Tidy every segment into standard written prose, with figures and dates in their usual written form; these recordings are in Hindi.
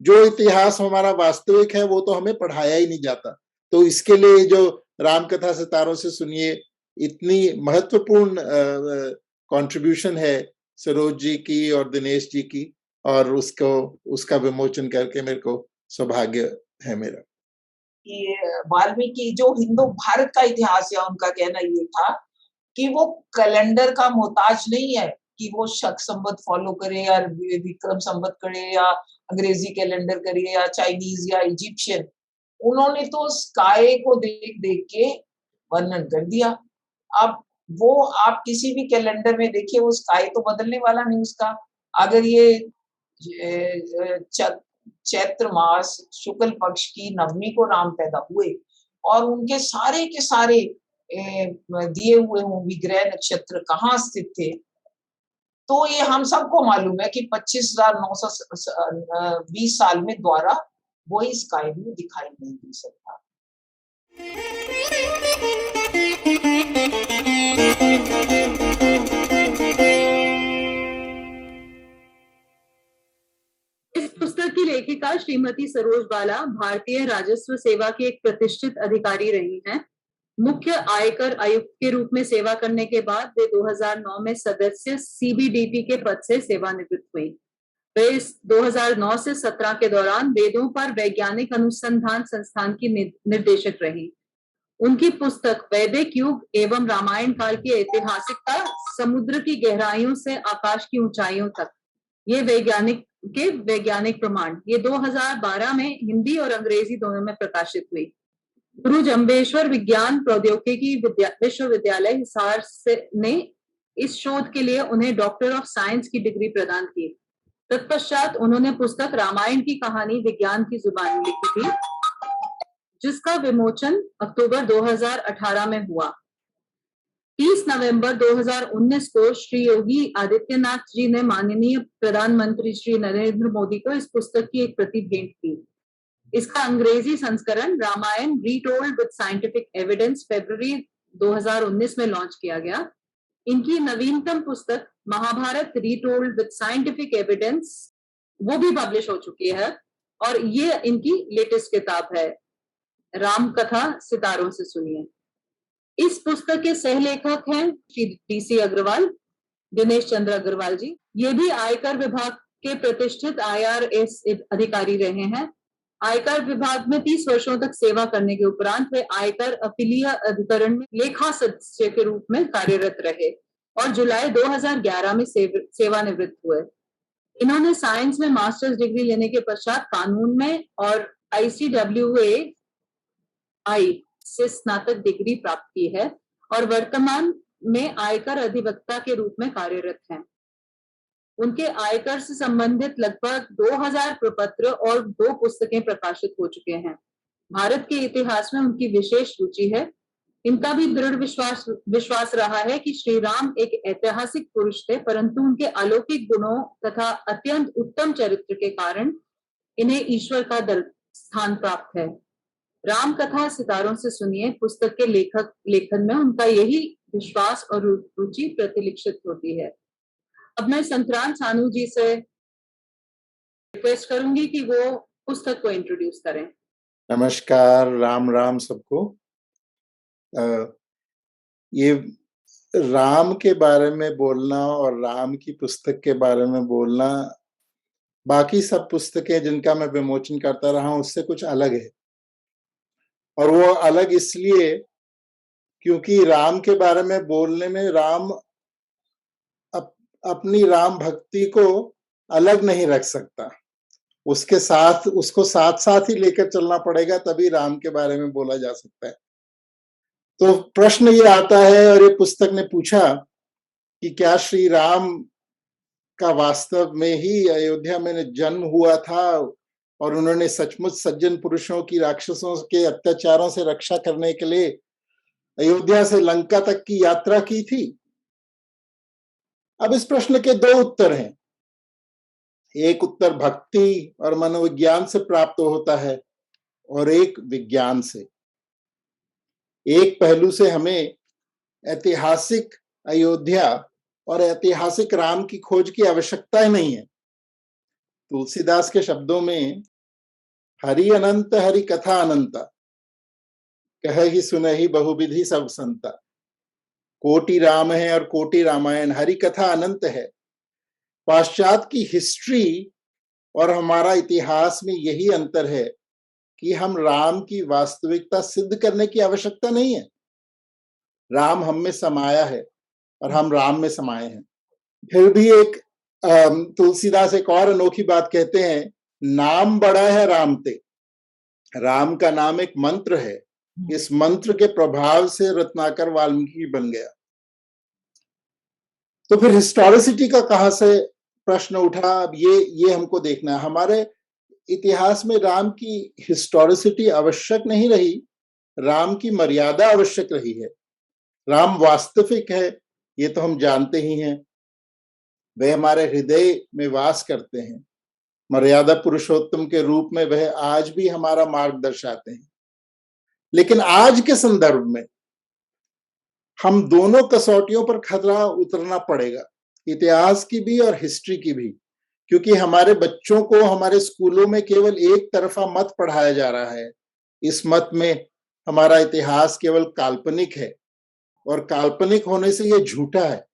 जो इतिहास हमारा वास्तविक है वो तो हमें पढ़ाया ही नहीं जाता। तो इसके लिए जो रामकथा सितारों से सुनिए इतनी महत्वपूर्ण कंट्रीब्यूशन है सरोज जी की और दिनेश जी की, और उसका विमोचन करके मेरे को सौभाग्य है मेरा। कि वाल्मीकि जो हिंदू भारत का इतिहास है, उनका कहना ये था कि वो कैलेंडर का मोहताज नहीं है कि वो शक संवत फॉलो करे या विक्रम संवत करे या अंग्रेजी कैलेंडर करे या चाइनीज या इजिप्शियन। उन्होंने तो स्काई को देख देख के वर्णन कर दिया। अब वो आप किसी भी कैलेंडर में देखिए, वो स्काई तो बदलने वाला नहीं उसका। अगर ये चैत्र मास शुक्ल पक्ष की नवमी को राम पैदा हुए और उनके सारे के सारे दिए हुए हों विग्रह नक्षत्र कहाँ स्थित थे, तो ये हम सबको मालूम है कि 25,920 साल में द्वारा वही स्काई में दिखाई नहीं दे सकता। इस पुस्तक की लेखिका श्रीमती सरोज बाला भारतीय राजस्व सेवा की एक प्रतिष्ठित अधिकारी रही हैं। मुख्य आयकर आयुक्त के रूप में सेवा करने के बाद वे 2009 में सदस्य सीबीडीटी के पद से सेवानिवृत्त हुई। वे 2009 से 17 के दौरान वेदों पर वैज्ञानिक अनुसंधान संस्थान की निर्देशक रही। उनकी पुस्तक वैदिक युग एवं रामायण काल की ऐतिहासिकता, समुद्र की गहराइयों से आकाश की ऊंचाइयों तक, ये वैज्ञानिक प्रमाण, ये 2012 में हिंदी और अंग्रेजी दोनों में प्रकाशित हुई। गुरु जम्बेश्वर विज्ञान प्रौद्योगिकी विश्वविद्यालय हिसार ने इस शोध के लिए उन्हें डॉक्टर ऑफ साइंस की डिग्री प्रदान की। तत्पश्चात उन्होंने पुस्तक रामायण की कहानी विज्ञान की जुबान में लिखी थी, जिसका विमोचन अक्टूबर 2018 में हुआ। 30 नवंबर 2019 को श्री योगी आदित्यनाथ जी ने माननीय प्रधानमंत्री श्री नरेंद्र मोदी को इस पुस्तक की एक प्रति भेंट की। इसका अंग्रेजी संस्करण रामायण रीटोल्ड विद साइंटिफिक एविडेंस फरवरी 2019 में लॉन्च किया गया। इनकी नवीनतम पुस्तक महाभारत रीटोल्ड विद साइंटिफिक एविडेंस वो भी पब्लिश हो चुकी है, और ये इनकी लेटेस्ट किताब है, राम कथा सितारों से सुनिए। इस पुस्तक के सह लेखक हैं श्री डीसी अग्रवाल, दिनेश चंद्र अग्रवाल जी। ये भी आयकर विभाग के प्रतिष्ठित IRS अधिकारी रहे हैं। आयकर विभाग में 30 वर्षों तक सेवा करने के उपरांत वे आयकर अपीलीय अधिकरण में लेखा सदस्य के रूप में कार्यरत रहे और जुलाई 2011 में सेवानिवृत्त हुए। इन्होंने साइंस में मास्टर्स डिग्री लेने के पश्चात कानून में और ICWA से स्नातक डिग्री प्राप्त की है और वर्तमान में आयकर अधिवक्ता के रूप में कार्यरत हैं। उनके आयकर से संबंधित लगभग 2000 प्रपत्र और 2 पुस्तकें प्रकाशित हो चुके हैं। भारत के इतिहास में उनकी विशेष रुचि है। इनका भी दृढ़ विश्वास रहा है कि श्री राम एक ऐतिहासिक पुरुष थे, परंतु उनके अलौकिक गुणों तथा अत्यंत उत्तम चरित्र के कारण इन्हें ईश्वर का स्थान प्राप्त है। राम कथा सितारों से सुनिए पुस्तक के लेखन में उनका यही विश्वास और रुचि प्रतिलिखित होती है। अब मैं संक्रांत सानू जी से रिक्वेस्ट करूंगी कि वो पुस्तक को इंट्रोड्यूस करें। नमस्कार, राम राम सबको। ये राम के बारे में बोलना और राम की पुस्तक के बारे में बोलना बाकी सब पुस्तकें जिनका मैं विमोचन करता रहा हूं उससे कुछ अलग है, और वो अलग इसलिए क्योंकि राम के बारे में बोलने में राम अपनी राम भक्ति को अलग नहीं रख सकता, उसको साथ साथ ही लेकर चलना पड़ेगा, तभी राम के बारे में बोला जा सकता है। तो प्रश्न ये आता है, और ये पुस्तक ने पूछा कि क्या श्री राम का वास्तव में ही अयोध्या में जन्म हुआ था और उन्होंने सचमुच सज्जन पुरुषों की राक्षसों के अत्याचारों से रक्षा करने के लिए अयोध्या से लंका तक की यात्रा की थी? अब इस प्रश्न के 2 उत्तर हैं। एक उत्तर भक्ति और मनोविज्ञान से प्राप्त होता है और एक विज्ञान से। एक पहलू से हमें ऐतिहासिक अयोध्या और ऐतिहासिक राम की खोज की आवश्यकता ही नहीं है। तुलसीदास के शब्दों में हरि अनंत हरि कथा अनंता, कह सुनहि बहुविधि सब संता। कोटि राम है और कोटि रामायण, हरि कथा अनंत है। पाश्चात्य की हिस्ट्री और हमारा इतिहास में यही अंतर है कि हम राम की वास्तविकता सिद्ध करने की आवश्यकता नहीं है। राम हम में समाया है और हम राम में समाये हैं। फिर भी एक तुलसीदास एक और अनोखी बात कहते हैं, नाम बड़ा है राम ते। राम का नाम एक मंत्र है, इस मंत्र के प्रभाव से रत्नाकर वाल्मीकि बन गया। तो फिर हिस्टोरिसिटी का कहां से प्रश्न उठा, अब ये हमको देखना है। हमारे इतिहास में राम की हिस्टोरिसिटी आवश्यक नहीं रही, राम की मर्यादा आवश्यक रही है। राम वास्तविक है, ये तो हम जानते ही हैं। वह हमारे हृदय में वास करते हैं। मर्यादा पुरुषोत्तम के रूप में वह आज भी हमारा मार्ग दर्शाते हैं। लेकिन आज के संदर्भ में हम दोनों कसौटियों पर खतरा उतरना पड़ेगा, इतिहास की भी और हिस्ट्री की भी, क्योंकि हमारे बच्चों को हमारे स्कूलों में केवल एक तरफा मत पढ़ाया जा रहा है। इस मत में हमारा इतिहास केवल काल्पनिक है, और काल्पनिक होने से यह झूठा है।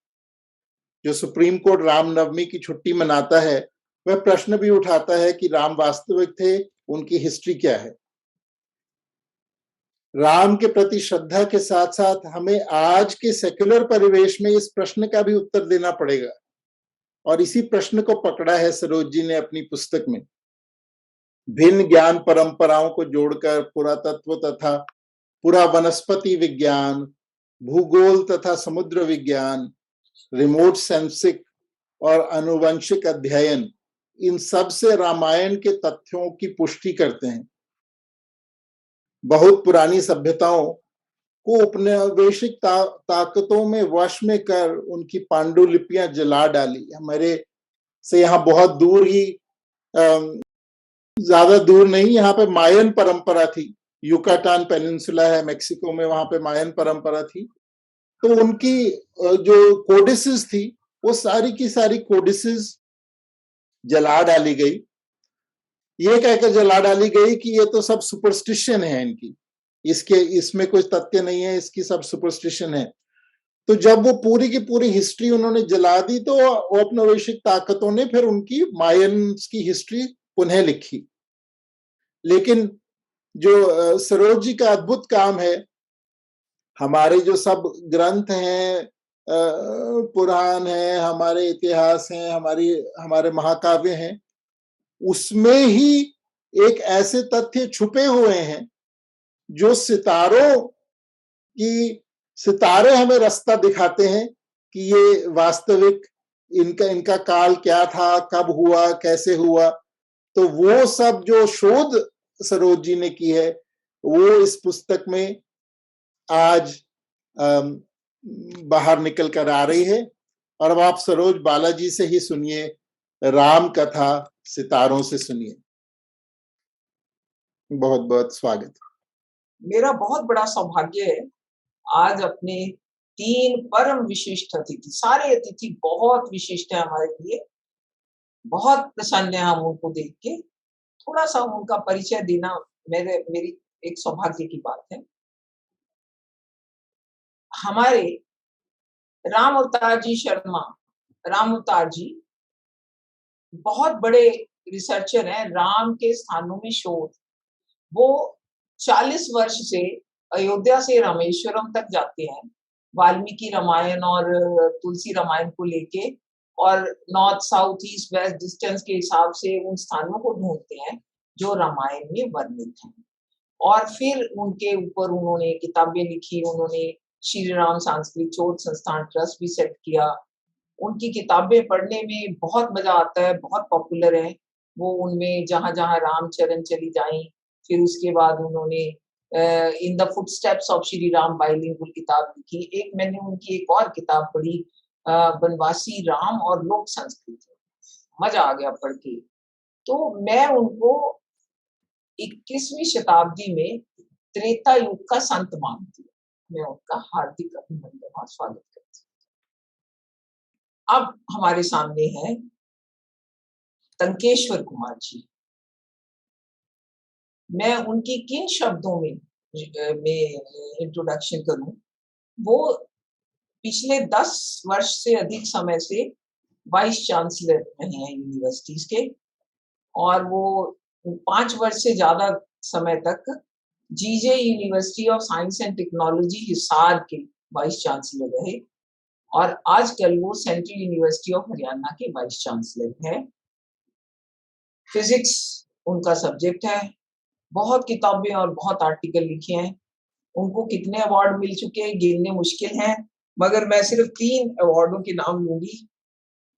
जो सुप्रीम कोर्ट रामनवमी की छुट्टी मनाता है, वह प्रश्न भी उठाता है कि राम वास्तविक थे, उनकी हिस्ट्री क्या है। राम के प्रति श्रद्धा के साथ साथ हमें आज के सेक्युलर परिवेश में इस प्रश्न का भी उत्तर देना पड़ेगा, और इसी प्रश्न को पकड़ा है सरोज जी ने अपनी पुस्तक में। भिन्न ज्ञान परंपराओं को जोड़कर पुरातत्व तथा पूरा वनस्पति विज्ञान, भूगोल तथा समुद्र विज्ञान, रिमोट सेंसिक और आनुवंशिक अध्ययन, इन सब से रामायण के तथ्यों की पुष्टि करते हैं। बहुत पुरानी सभ्यताओं को उपनिवेशिक ताकतों में वश में कर उनकी पांडुलिपियां जला डाली। हमारे से यहाँ बहुत दूर ही, ज्यादा दूर नहीं, यहाँ पे मायन परंपरा थी। युकाटान पेनिनसुला है मेक्सिको में, वहां पे मायन परंपरा थी। तो उनकी जो कोडिसेस थी, वो सारी की सारी कोडिसेस जला डाली गई। ये कहकर जला डाली गई कि ये तो सब सुपरस्टिशन है इनकी, इसमें कोई तथ्य नहीं है, इसकी सब सुपरस्टिशन है। तो जब वो पूरी की पूरी हिस्ट्री उन्होंने जला दी, तो औपनिवेशिक ताकतों ने फिर उनकी मायन्स की हिस्ट्री पुनः लिखी। लेकिन जो सरोज जी का अद्भुत काम है, हमारे जो सब ग्रंथ हैं, पुराण है, हमारे इतिहास हैं, हमारे महाकाव्य हैं, उसमें ही एक ऐसे तथ्य छुपे हुए हैं जो सितारे हमें रास्ता दिखाते हैं कि ये वास्तविक इनका काल क्या था, कब हुआ, कैसे हुआ। तो वो सब जो शोध सरोज जी ने की है, वो इस पुस्तक में आज बाहर निकल कर आ रही है। और अब आप सरोज बालाजी से ही सुनिए, राम कथा सितारों से सुनिए। बहुत बहुत स्वागत। मेरा बहुत बड़ा सौभाग्य है आज अपने 3 परम विशिष्ट अतिथि, सारे अतिथि बहुत विशिष्ट है हमारे लिए, बहुत प्रसन्न है हम उनको देख के। थोड़ा सा उनका परिचय देना मेरी एक सौभाग्य की बात है। हमारे राम अवतार जी शर्मा, राम अवतार जी बहुत बड़े रिसर्चर हैं, राम के स्थानों में शोध। वो 40 वर्ष से अयोध्या से रामेश्वरम तक जाते हैं, वाल्मीकि रामायण और तुलसी रामायण को लेके, और north south east west distance के हिसाब से उन स्थानों को ढूंढते हैं जो रामायण में वर्णित हैं। और फिर उनके ऊपर उन्होंने किताबें लिखी, उन्होंने श्री राम सांस्कृतिक शोध संस्थान ट्रस्ट भी सेट किया। उनकी किताबें पढ़ने में बहुत मजा आता है, बहुत पॉपुलर है वो। उनमें जहां जहां रामचरण चली जाएं, फिर उसके बाद उन्होंने in the footsteps of Shri Ram bilingual किताब लिखी। एक मैंने उनकी एक और किताब पढ़ी, बनवासी राम और लोक संस्कृति, मजा आ गया पढ़ के। तो मैं उनको 21वीं शताब्दी में त्रेता युग का संत मानती हूँ। मैं उनका हार्दिक अभिनंदन और स्वागत करती हूँ। अब हमारे सामने है तंकेश्वर कुमार जी। मैं उनकी किन शब्दों में इंट्रोडक्शन करूं, वो पिछले 10 वर्ष से अधिक समय से वाइस चांसलर रहे हैं यूनिवर्सिटीज के, और वो 5 वर्ष से ज्यादा समय तक GJ university of science and technology Hisar के वाइस चांसलर रहे, और आजकल वो सेंट्रल यूनिवर्सिटी ऑफ हरियाणा के वाइस चांसलर है। फिजिक्स उनका सब्जेक्ट है। बहुत किताबें और बहुत आर्टिकल लिखे हैं। उनको कितने अवार्ड मिल चुके हैं गिनने मुश्किल है, मगर मैं सिर्फ 3 अवार्डों के नाम लूंगी।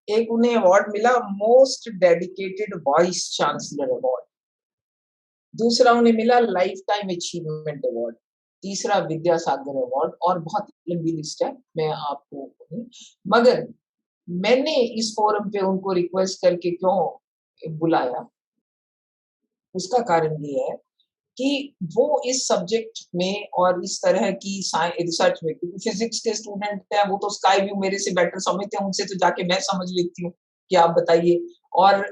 एक उन्हें अवार्ड मिला most dedicated vice chancellor award, दूसरा उन्हें मिला लाइफ टाइम अचीवमेंट अवार्ड, तीसरा विद्यासागर अवार्ड, और बहुत लंबी लिस्ट है, मैं आपको मगर मैंने इस फोरम पे उनको रिक्वेस्ट करके क्यों बुलाया, उसका कारण ये है कि वो इस सब्जेक्ट में और इस तरह की रिसर्च में, क्योंकि फिजिक्स के स्टूडेंट हैं वो तो स्काई व्यू मेरे से बेटर समझते हैं, उनसे तो जाके मैं समझ लेती हूँ कि आप बताइए, और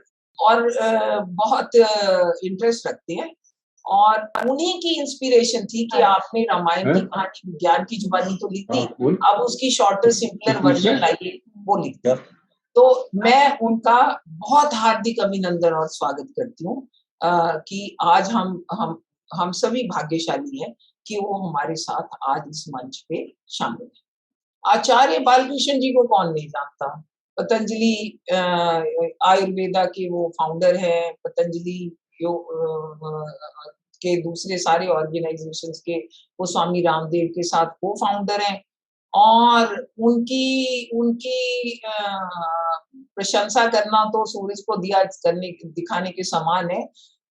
बहुत इंटरेस्ट रखते हैं, और उन्हीं की इंस्पिरेशन थी कि आपने रामायण की कहानी विज्ञान की जुबानी तो लिख दी, अब उसकी शॉर्टर सिंपलर वर्जन लाइए, वो लिख दी। तो मैं उनका बहुत हार्दिक अभिनंदन और स्वागत करती हूँ कि आज हम सभी भाग्यशाली हैं कि वो हमारे साथ आज इस मंच पे शामिल हैं। आचार्य बालकृष्ण जी को कौन नहीं जानता? पतंजलि आयुर्वेदा के वो फाउंडर हैं, पतंजलि के दूसरे सारे ऑर्गेनाइजेशंस के वो स्वामी रामदेव के साथ को फाउंडर हैं, और उनकी उनकी प्रशंसा करना तो सूरज को दिया दिखाने के समान है।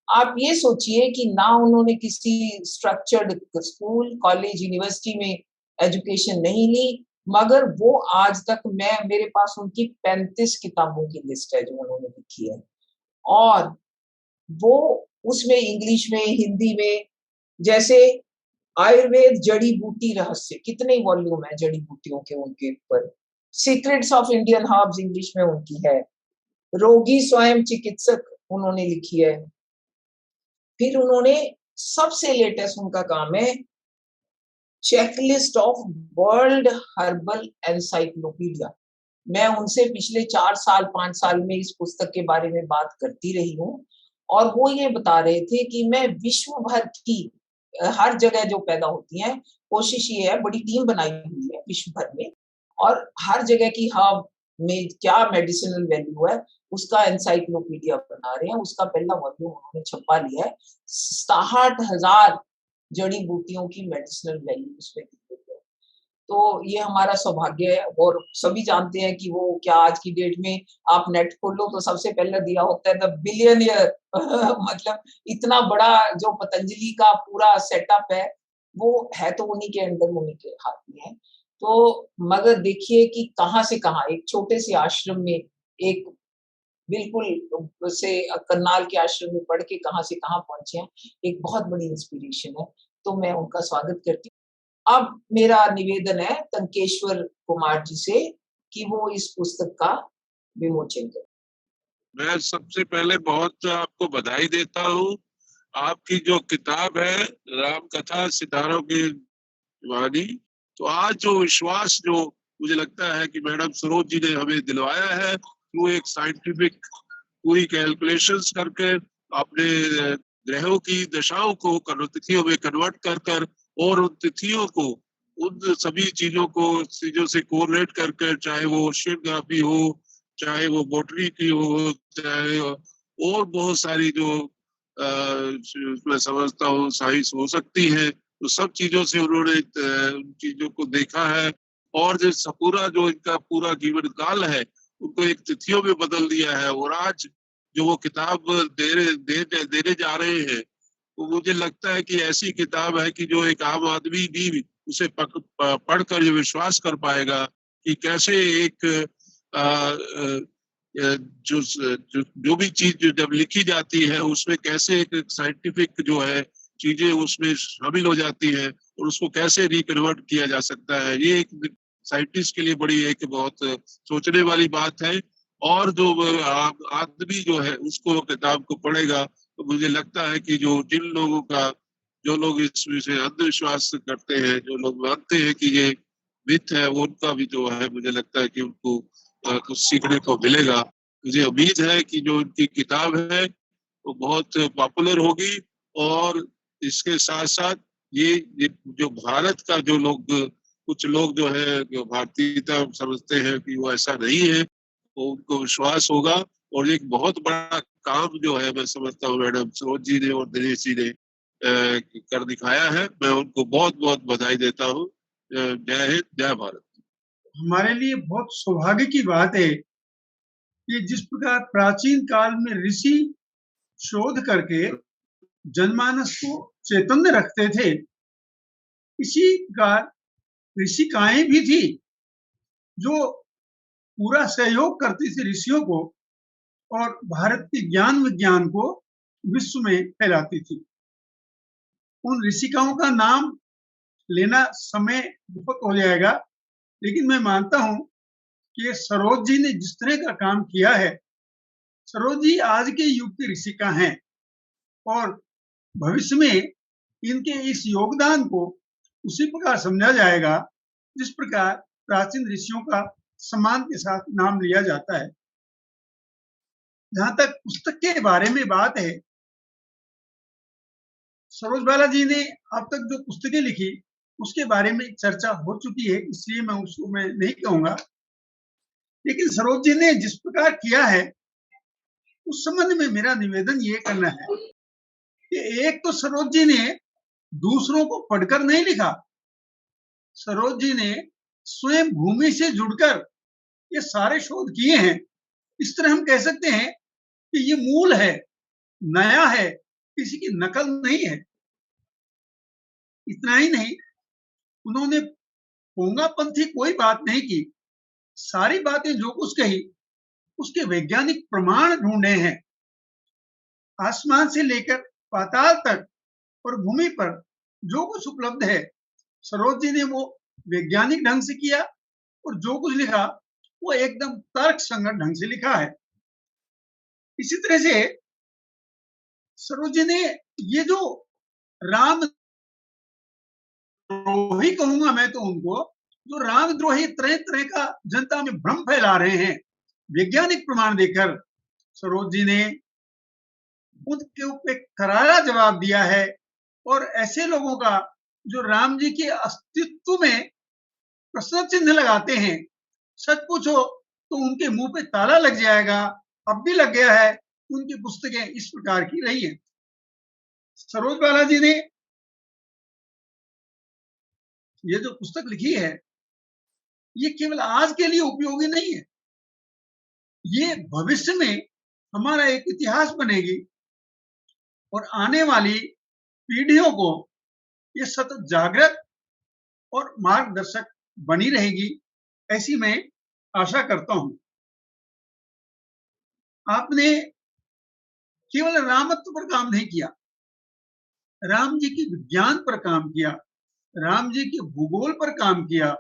आप ये सोचिए कि ना उन्होंने किसी स्ट्रक्चर्ड स्कूल, कॉलेज, यूनिवर्सिटी में एजुकेशन नहीं ली, मगर वो आज तक मेरे पास उनकी 35 किताबों की लिस्ट है जो उन्होंने लिखी है, और वो उसमें इंग्लिश में, हिंदी में, जैसे आयुर्वेद जड़ी बूटी रहस्य, कितने वॉल्यूम है जड़ी बूटियों के उनके ऊपर। Secrets of Indian herbs English में उनकी है। रोगी स्वयं चिकित्सक उन्होंने लिखी है। फिर उन्होंने सबसे लेटेस्ट उनका काम है checklist of world herbal encyclopedia. मैं उनसे पिछले 4 साल 5 साल में इस पुस्तक के बारे में बात करती रही हूँ, और वो ये बता रहे थे कि मैं विश्व भर की हर जगह जो पैदा होती हैं, कोशिश ये है, बड़ी टीम बनाई हुई है विश्व भर में, और हर जगह की हर्ब में क्या मेडिसिनल वैल्यू है उसका एनसाइक्लोपीडिया बना रहे हैं। उसका पहला वॉल्यूम उन्होंने छपा लिया है। 67,000 जड़ी बूटियों की मेडिसिनल वैल्यू उसमें दी गई है। तो ये हमारा सौभाग्य है, और सभी जानते हैं कि वो क्या आज की डेट में आप नेट खोलो तो सबसे पहले दिया होता है द बिलियनियर मतलब इतना बड़ा जो पतंजलि का पूरा सेटअप है वो है तो उन्हीं के अंडर, उन्हीं के हाथ में है। तो मगर देखिए कि कहाँ से कहाँ एक छोटे से आश्रम में, एक बिल्कुल से करनाल के आश्रम में पढ़ के कहाँ से कहाँ पहुंचे हैं, एक बहुत बड़ी इंस्पिरेशन है। तो मैं उनका स्वागत करती हूँ। अब मेरा निवेदन है तंकेश्वर कुमार जी से कि वो इस पुस्तक का विमोचन करें। मैं सबसे पहले बहुत आपको बधाई देता हूँ। आपकी जो किताब है राम कथा सितारों की वाणी, तो आज जो विश्वास जो मुझे लगता है कि मैडम सरोज जी ने हमें दिलवाया है, वो एक साइंटिफिक पूरी कैलकुलेशंस करके अपने ग्रहों की दशाओं को तिथियों में कन्वर्ट कर और उन तिथियों को उन सभी चीजों से कोरिलेट करके, चाहे वो ओशियोग्राफी हो, चाहे वो बोटनी की हो, चाहे और बहुत सारी जो मैं समझता हूँ साइंस हो सकती है, तो सब चीजों से उन्होंने उन चीजों को देखा है, और जो पूरा जो इनका पूरा जीवन काल है उनको एक तिथियों में बदल दिया है। और आज जो वो किताब देने जा रहे हैं, तो मुझे लगता है कि ऐसी किताब है कि जो एक आम आदमी भी उसे पढ़कर जो विश्वास कर पाएगा कि कैसे एक जो भी चीज जब लिखी जाती है उसमें कैसे एक साइंटिफिक जो है चीजें उसमें शामिल हो जाती है, और उसको कैसे रिकन्वर्ट किया जा सकता है। ये एक साइंटिस्ट के लिए बड़ी एक बहुत सोचने वाली बात है। और जो आदमी जो है उसको किताब को पढ़ेगा तो मुझे लगता है कि जो लोग इस विषय अंधविश्वास करते हैं, जो लोग मानते हैं कि ये मिथ है, वो उनका भी जो है मुझे लगता है कि उनको कुछ सीखने को मिलेगा। मुझे उम्मीद है कि जो उनकी किताब है वो बहुत पॉपुलर होगी और इसके साथ साथ ये जो भारत का जो लोग कुछ लोग जो है जो भारतीयता समझते हैं कि वो ऐसा नहीं है, तो उनको विश्वास होगा। और एक बहुत बड़ा काम जो है मैं समझता हूँ मैडम सरोज जी ने और दिनेश जी ने कर दिखाया है। मैं उनको बहुत बहुत बधाई देता हूँ। जय हिंद, जय भारत। हमारे लिए बहुत सौभाग्य की बात है कि जिस प्रकार प्राचीन काल में ऋषि शोध करके जनमानस को चैतन्य रखते थे, इसी प्रकार ऋषिकाएं भी थी जो पूरा सहयोग करती थी ऋषियों को और भारत के ज्ञान विज्ञान को विश्व में फैलाती थी। उन ऋषिकाओं का नाम लेना समय बहुत हो जाएगा, लेकिन मैं मानता हूं कि सरोज जी ने जिस तरह का काम किया है, सरोज जी आज के युग की ऋषिका हैं और भविष्य में इनके इस योगदान को उसी प्रकार समझा जाएगा जिस प्रकार प्राचीन ऋषियों का सम्मान के साथ नाम लिया जाता है। जहां तक पुस्तक के बारे में बात है, सरोज बाला जी ने अब तक जो पुस्तकें लिखी उसके बारे में चर्चा हो चुकी है, इसलिए मैं उसको मैं नहीं कहूंगा। लेकिन सरोज जी ने जिस प्रकार किया है उस संबंध में मेरा निवेदन ये करना है कि एक तो सरोज जी ने दूसरों को पढ़कर नहीं लिखा, सरोज जी ने स्वयं भूमि से जुड़कर ये सारे शोध किए हैं। इस तरह हम कह सकते हैं कि ये मूल है, नया है, किसी की नकल नहीं है। इतना ही नहीं, उन्होंने पोंगापंथी कोई बात नहीं की, सारी बातें जो कुछ कही उसके वैज्ञानिक प्रमाण ढूंढे हैं। आसमान से लेकर पाताल तक और भूमि पर जो कुछ उपलब्ध है, सरोज जी ने वो वैज्ञानिक ढंग से किया और जो कुछ लिखा वो एकदम तर्क संगत ढंग से लिखा है। इसी तरह से सरोज जी ने ये जो राम द्रोही कहूंगा मैं तो उनको, जो रामद्रोही तरह तरह का जनता में भ्रम फैला रहे हैं, वैज्ञानिक प्रमाण देकर सरोज जी ने उनके ऊपर करारा जवाब दिया है। और ऐसे लोगों का जो राम जी के अस्तित्व में प्रश्न चिन्ह लगाते हैं, सच पूछो तो उनके मुंह पे ताला लग जाएगा, अब भी लग गया है। उनकी पुस्तकें इस प्रकार की रही हैं। सरोज बाला जी ने ये जो पुस्तक लिखी है, ये केवल आज के लिए उपयोगी नहीं है, ये भविष्य में हमारा एक इतिहास बनेगी और आने वाली पीढ़ियों को ये सतत जागृत और मार्गदर्शक बनी रहेगी, ऐसी मैं आशा करता हूं। आपने केवल रामत्व पर काम नहीं किया, राम जी के विज्ञान पर काम किया, राम जी के भूगोल पर काम किया।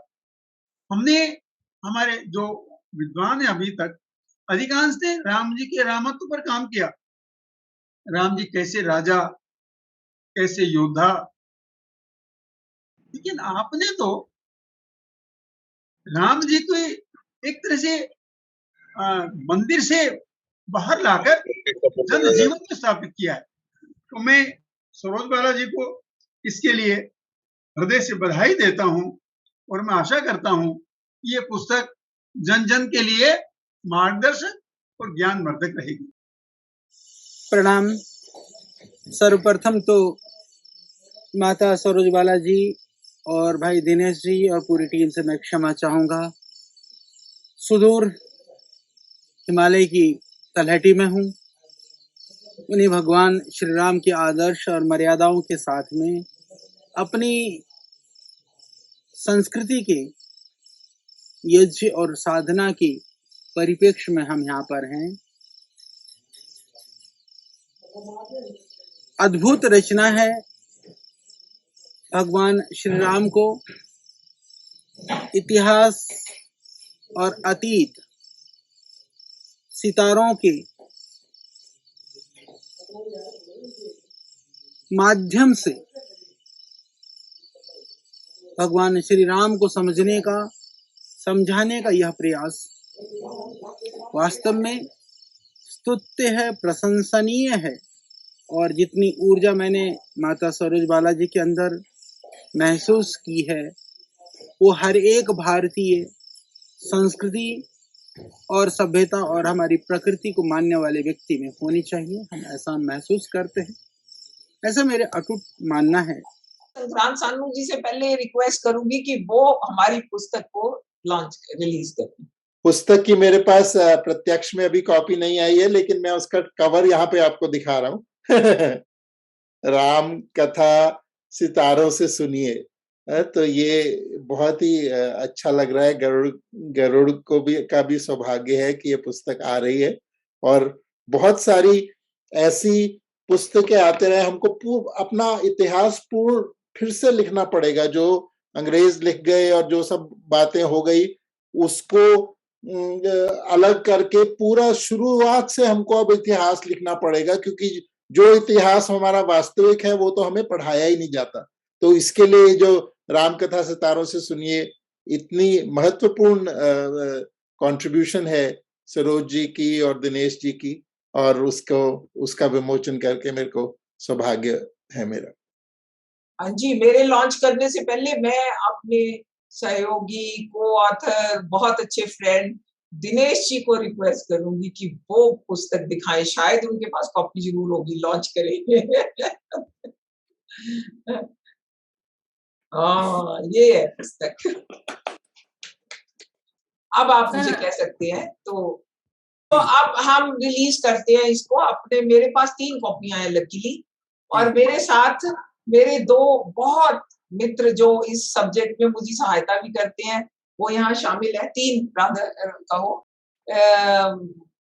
हमने हमारे जो विद्वान है अभी तक अधिकांश ने राम जी के रामत्व पर काम किया। राम जी कैसे राजा, कैसे योद्धा, लेकिन आपने तो राम जी को एक तरह से मंदिर से बाहर लाकर जन जीवन में स्थापित किया है। तो मैं सरोज बाला जी को इसके लिए हृदय से बधाई देता हूं और मैं आशा करता हूं कि ये पुस्तक जन जन के लिए मार्गदर्शक और ज्ञानवर्धक रहेगी। प्रणाम। सर्वप्रथम तो माता सरोज बाला जी और भाई दिनेश जी और पूरी टीम से मैं क्षमा चाहूंगा। सुदूर हिमालय की तलहटी में हूँ, उन्हीं भगवान श्री राम के आदर्श और मर्यादाओं के साथ में अपनी संस्कृति के यज्ञ और साधना की परिप्रेक्ष्य में हम यहाँ पर हैं। अद्भुत रचना है भगवान श्री राम को इतिहास और अतीत सितारों के माध्यम से भगवान श्री राम को समझने का, समझाने का यह प्रयास वास्तव में स्तुत्य है, प्रशंसनीय है। और जितनी ऊर्जा मैंने माता सरोज बाला जी के अंदर महसूस की है, वो हर एक भारतीय संस्कृति और सभ्यता और हमारी प्रकृति को मानने वाले व्यक्ति में होनी चाहिए। हम ऐसा महसूस करते हैं, ऐसा मेरे अटूट मानना है। संक्रांत सानू जी से पहले रिक्वेस्ट करूंगी कि वो हमारी पुस्तक को रिलीज करें। पुस्तक की मेरे पास प्रत्यक्ष में अभी कॉपी नहीं आई है, लेकिन मैं उसका कवर यहाँ पे आपको दिखा रहा हूँ। राम कथा सितारों से सुनिए। तो ये बहुत ही अच्छा लग रहा है। गरुड़ को भी का भी सौभाग्य है कि ये पुस्तक आ रही है, और बहुत सारी ऐसी पुस्तकें आते रहे। हमको अपना इतिहास पूर्ण फिर से लिखना पड़ेगा। जो अंग्रेज लिख गए और जो सब बातें हो गई, उसको अलग करके पूरा शुरुआत से हमको अब इतिहास लिखना पड़ेगा, क्योंकि जो इतिहास हमारा वास्तविक है वो तो हमें पढ़ाया ही नहीं जाता। तो इसके लिए जो रामकथा सितारों से सुनिए, इतनी महत्वपूर्ण कंट्रीब्यूशन है सरोज जी की और दिनेश जी की, और उसका विमोचन करके मेरे को सौभाग्य है मेरा। हाँ जी, मेरे लॉन्च करने से पहले मैं अपने सहयोगी, को ऑथर, बहुत अच्छे फ्रेंड दिनेश जी को रिक्वेस्ट करूंगी कि वो पुस्तक दिखाएं। शायद उनके पास कॉपी जरूर होगी, लॉन्च करेंगे। हाँ, ये है पुस्तक। अब आप मुझे कह सकते हैं। तो अब हम रिलीज करते हैं इसको। अपने मेरे पास 3 कॉपियां हैं लकीली, और मेरे साथ मेरे 2 बहुत मित्र जो इस सब्जेक्ट में मुझे सहायता भी करते हैं, वो यहाँ शामिल है। 3 कहो,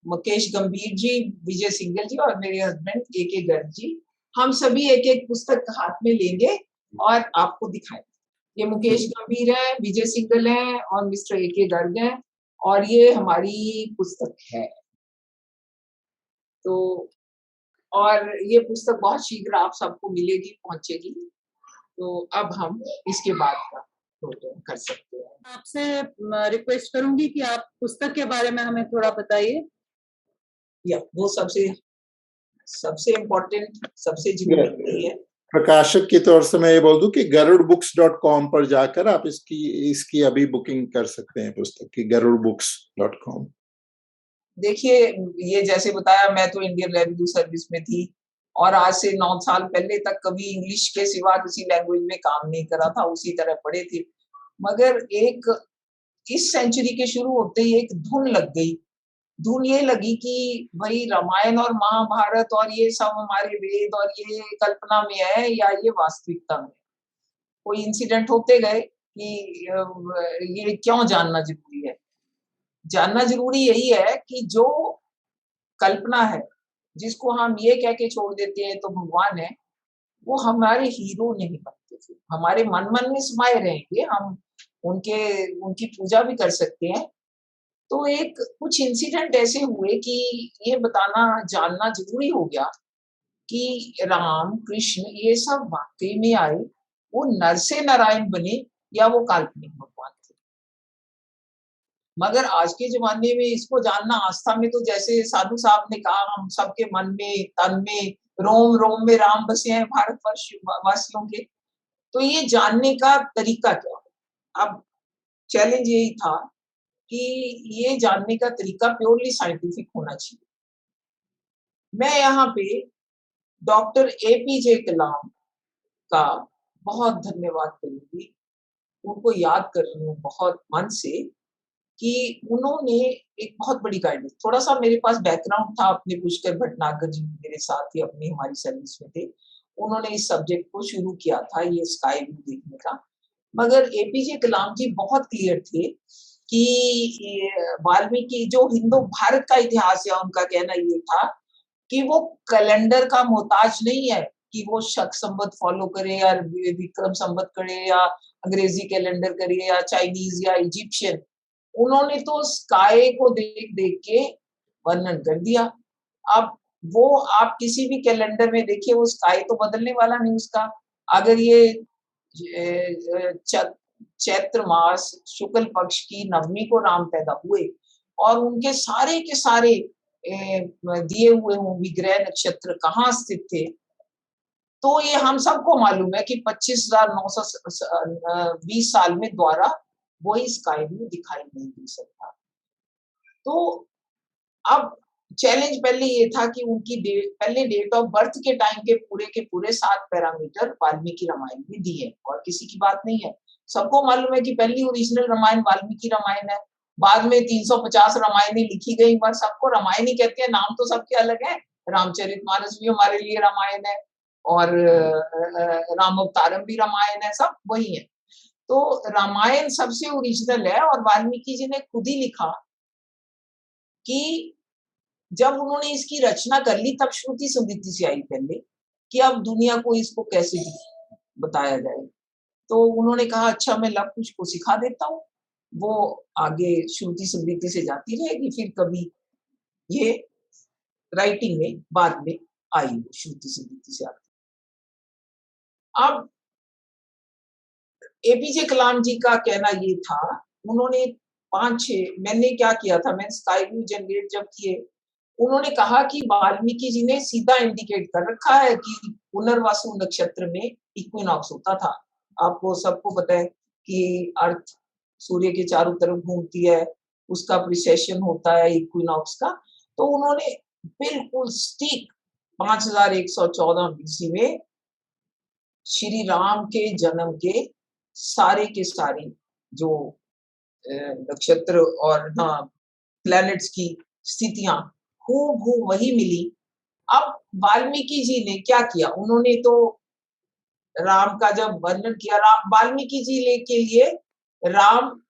मुकेश गंभीर जी, विजय सिंघल जी और मेरे हस्बैंड AK गर्ग जी। हम सभी एक-एक पुस्तक हाथ में लेंगे और आपको दिखाएंगे। ये मुकेश गंभीर है, विजय सिंघल है और मिस्टर AK गर्ग हैं, और ये हमारी पुस्तक है। तो और ये पुस्तक बहुत शीघ्र आप सबको मिलेगी, पहुंचेगी। तो अब हम इसके बाद का प्रोग्राम कर सकते हैं। आपसे रिक्वेस्ट करूंगी कि आप पुस्तक के बारे में हमें थोड़ा बताइए। या वो सबसे इम्पोर्टेंट, सबसे जरूरी है। प्रकाशक की तौर से मैं ये बोल दूं कि garudbooks.com पर जाकर आप इसकी अभी बुकिंग कर सकते हैं, पुस्तक की garudbooks.com। देखिए, ये जैसे बताया, मैं तो इंडियन रेवेन्यू सर्विस में थी और आज से 9 साल पहले तक कभी इंग्लिश के सिवा किसी लैंग्वेज में काम नहीं करा था, उसी तरह पढ़े थे। मगर एक इस सेंचुरी के शुरू होते ही एक धुन लग गई। धुन ये लगी कि भाई रामायण और महाभारत और ये सब हमारे वेद और ये कल्पना में है या ये वास्तविकता में। कोई इंसिडेंट होते गए कि ये क्यों जानना जरूरी है। जानना जरूरी यही है कि जो कल्पना है, जिसको हम ये कह के छोड़ देते हैं तो भगवान है, वो हमारे हीरो नहीं बनते थे। हमारे मन में समाये रहेंगे, हम उनकी पूजा भी कर सकते हैं। तो कुछ इंसिडेंट ऐसे हुए कि ये जानना जरूरी हो गया कि राम, कृष्ण ये सब वाकई में आए, वो नर से नारायण बने या वो काल्पनिक भगवान थे। मगर आज के जमाने में इसको जानना, आस्था में तो जैसे साधु साहब ने कहा, हम सबके मन में, तन में, रोम रोम में राम बसे हैं भारतवर्ष वासियों के। तो ये जानने का तरीका क्या है? अब चैलेंज यही था कि ये जानने का तरीका प्योरली साइंटिफिक होना चाहिए। मैं यहाँ पे डॉक्टर APJ कलाम का बहुत धन्यवाद करूंगी, उनको याद कर रही हूँ बहुत मन से कि उन्होंने एक बहुत बड़ी गाइडेंस। थोड़ा सा मेरे पास बैकग्राउंड था, अपने पुष्कर भटनागर जी मेरे साथ ही अपनी हमारी सर्विस में थे। उन्होंने इस सब्जेक्ट को शुरू किया था, ये स्काई व्यू देखने का। मगर APJ कलाम जी बहुत क्लियर थे कि वाल्मीकि जो हिंदू भारत का इतिहास है, उनका कहना ये था कि वो कैलेंडर का मोहताज नहीं है कि वो शक संवत फॉलो करे या विक्रम संवत करे या अंग्रेजी कैलेंडर करे या चाइनीज या इजिप्शियन। उन्होंने तो स्काई को देख देख के वर्णन कर दिया। अब वो आप किसी भी कैलेंडर में देखिए, वो स्काई तो बदलने वाला नहीं उसका। अगर ये चैत्र मास शुक्ल पक्ष की नवमी को राम पैदा हुए और उनके सारे के सारे दिए हुए हों विग्रह नक्षत्र कहाँ स्थित थे, तो ये हम सबको मालूम है कि 25,920 साल में द्वारा वही स्काई व्यू दिखाई नहीं दे सकता। तो अब चैलेंज पहले ये था कि उनकी पहले डेट ऑफ बर्थ के टाइम के पूरे 7 पैरामीटर वाल्मीकि रामायण में दिए और किसी की बात नहीं है। सबको मालूम है कि पहली ओरिजिनल रामायण वाल्मीकि रामायण है। बाद में 350 रामायणें लिखी गई, पर सबको रामायण ही कहते हैं, नाम तो सबके अलग है। रामचरितमानस भी हमारे लिए रामायण है और रामावतारम भी रामायण है, सब वही है। तो रामायण सबसे ओरिजिनल है और वाल्मीकि जी ने खुद ही लिखा कि जब उन्होंने इसकी रचना कर ली तब श्रुति स्मृति से आई पहले कि अब दुनिया को इसको कैसे बताया जाए। तो उन्होंने कहा अच्छा मैं लव कुश को सिखा देता हूँ, वो आगे श्रुति स्मृति से जाती रहेगी, फिर कभी ये राइटिंग में बाद में आई श्रुति स्मृति से आती। अब एपीजे कलाम जी का कहना ये था, उन्होंने 5-6 मैंने क्या किया था, मैंने स्काई व्यू जनरेट जब किए, उन्होंने कहा कि वाल्मीकि जी ने सीधा इंडिकेट कर रखा है कि पुनर्वसु नक्षत्र में इक्विनॉक्स होता था। आपको सबको पता है कि अर्थ सूर्य के चारों तरफ घूमती है, उसका प्रिसेशन होता है इक्विनॉक्स का। तो उन्होंने बिल्कुल सटीक 5114 बीसी में श्री राम के जन्म के सारे जो नक्षत्र और प्लैनेट्स की स्थितियां हूबहू वही मिली। अब वाल्मीकि जी ने क्या किया, उन्होंने तो राम का जब वर्णन किया, वाल्मीकि जी के लिए राम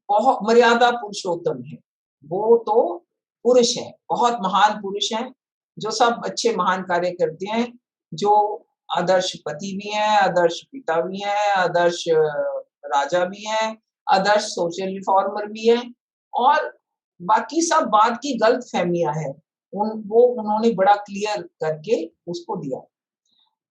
बहुत मर्यादा पुरुषोत्तम है, वो तो पुरुष है, बहुत महान पुरुष है, जो सब अच्छे महान कार्य करते हैं, जो आदर्श पति भी हैं, आदर्श पिता भी हैं, आदर्श राजा भी हैं, आदर्श सोशल रिफॉर्मर भी हैं, और बाकी सब बात की गलत फहमियां हैं, उन्होंने बड़ा क्लियर करके उसको दिया।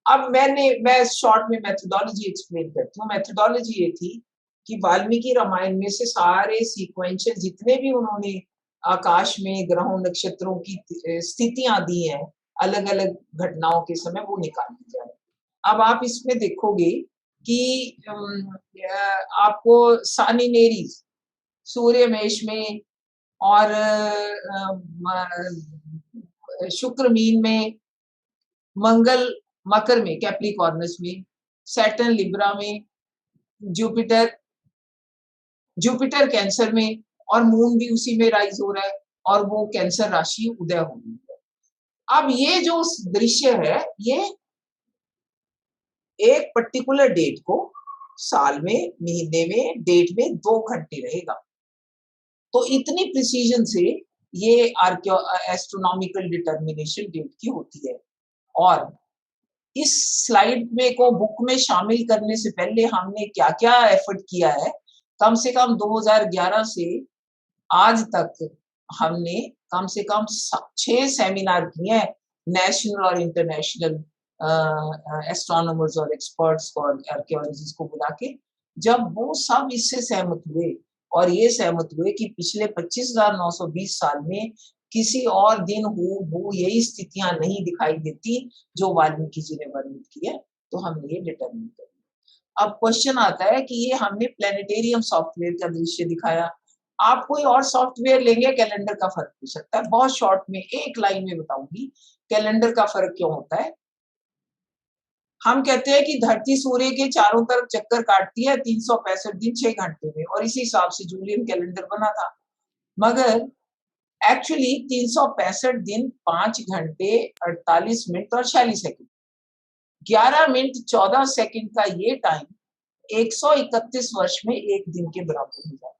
अब मैं शॉर्ट में मेथोडोलॉजी एक्सप्लेन करती हूँ। मेथोडोलॉजी ये थी कि वाल्मीकि रामायण में से सारे सीक्वेंशियल जितने भी उन्होंने आकाश में ग्रहों नक्षत्रों की स्थितियां दी हैं अलग अलग घटनाओं के समय, वो निकाल दी जाए। अब आप इसमें देखोगे कि आपको सानिनेरीज सूर्य मेष में और शुक्र मीन में, मंगल मकर में कैप्रिकॉर्नस में, सैटर्न लिब्रा में, जुपिटर कैंसर में, और मून भी उसी में राइज हो रहा है और वो कैंसर राशि उदय हो रही है। अब ये जो दृश्य है, ये एक पर्टिकुलर डेट को साल में, महीने में, डेट में 2 घंटे रहेगा। तो इतनी प्रिसीजन से ये एस्ट्रोनॉमिकल डिटर्मिनेशन डेट की होती है। और इस स्लाइड में को बुक में शामिल करने से पहले हमने क्या क्या एफर्ट किया है, कम से कम 2011 से आज तक हमने कम से कम 6 सेमिनार किए हैं, नेशनल और इंटरनेशनल एस्ट्रोनॉमर्स और एक्सपर्ट्स और आर्कियोलॉजिस्ट को बुला के। जब वो सब इससे सहमत हुए और ये सहमत हुए कि पिछले 25,920 साल में किसी और दिन हूबहू यही स्थितियां नहीं दिखाई देती जो वाल्मीकि जी ने वर्णित की है, तो हमने ये डिटरमिन कर लिया। अब क्वेश्चन आता है कि ये हमने प्लेनेटेरियम सॉफ्टवेयर का दृश्य दिखाया, आप कोई और सॉफ्टवेयर लेंगे, कैलेंडर का फर्क हो सकता है। बहुत शॉर्ट में एक लाइन में बताऊंगी कैलेंडर का फर्क क्यों होता है। हम कहते हैं कि धरती सूर्य के चारों तरफ चक्कर काटती है 365 दिन 6 घंटे में, और इसी हिसाब से जूलियन कैलेंडर बना था। मगर एक्चुअली 365 दिन 5 घंटे 48 मिनट और 46 सेकंड, 11 मिनट 14 सेकंड का ये टाइम 131 वर्ष में एक दिन के बराबर हो जाता है।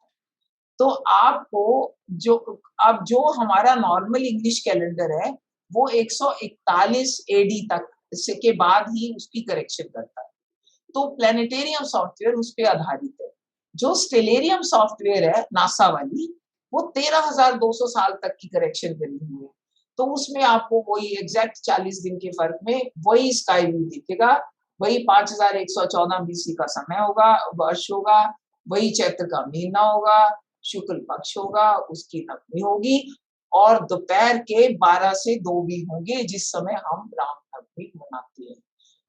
तो आपको जो हमारा नॉर्मल इंग्लिश कैलेंडर है वो 141 एडी तक इससे के बाद ही उसकी करेक्शन करता है। तो प्लेनेटेरियम सॉफ्टवेयर उस पर आधारित है। जो स्टेलेरियम सॉफ्टवेयर है नासा वाली, वो 13,200 साल तक की करेक्शन करी हुई है। तो उसमें आपको वही एग्जैक्ट 40 दिन के फर्क में वही स्काई व्यू दिखेगा, वही 5114 बीसी का समय होगा, वर्ष होगा, वही चैत्र का महीना होगा, शुक्ल पक्ष होगा, उसकी नवमी होगी और दोपहर के 12 से 2 भी होंगे जिस समय हम रामनवमी मनाते हैं।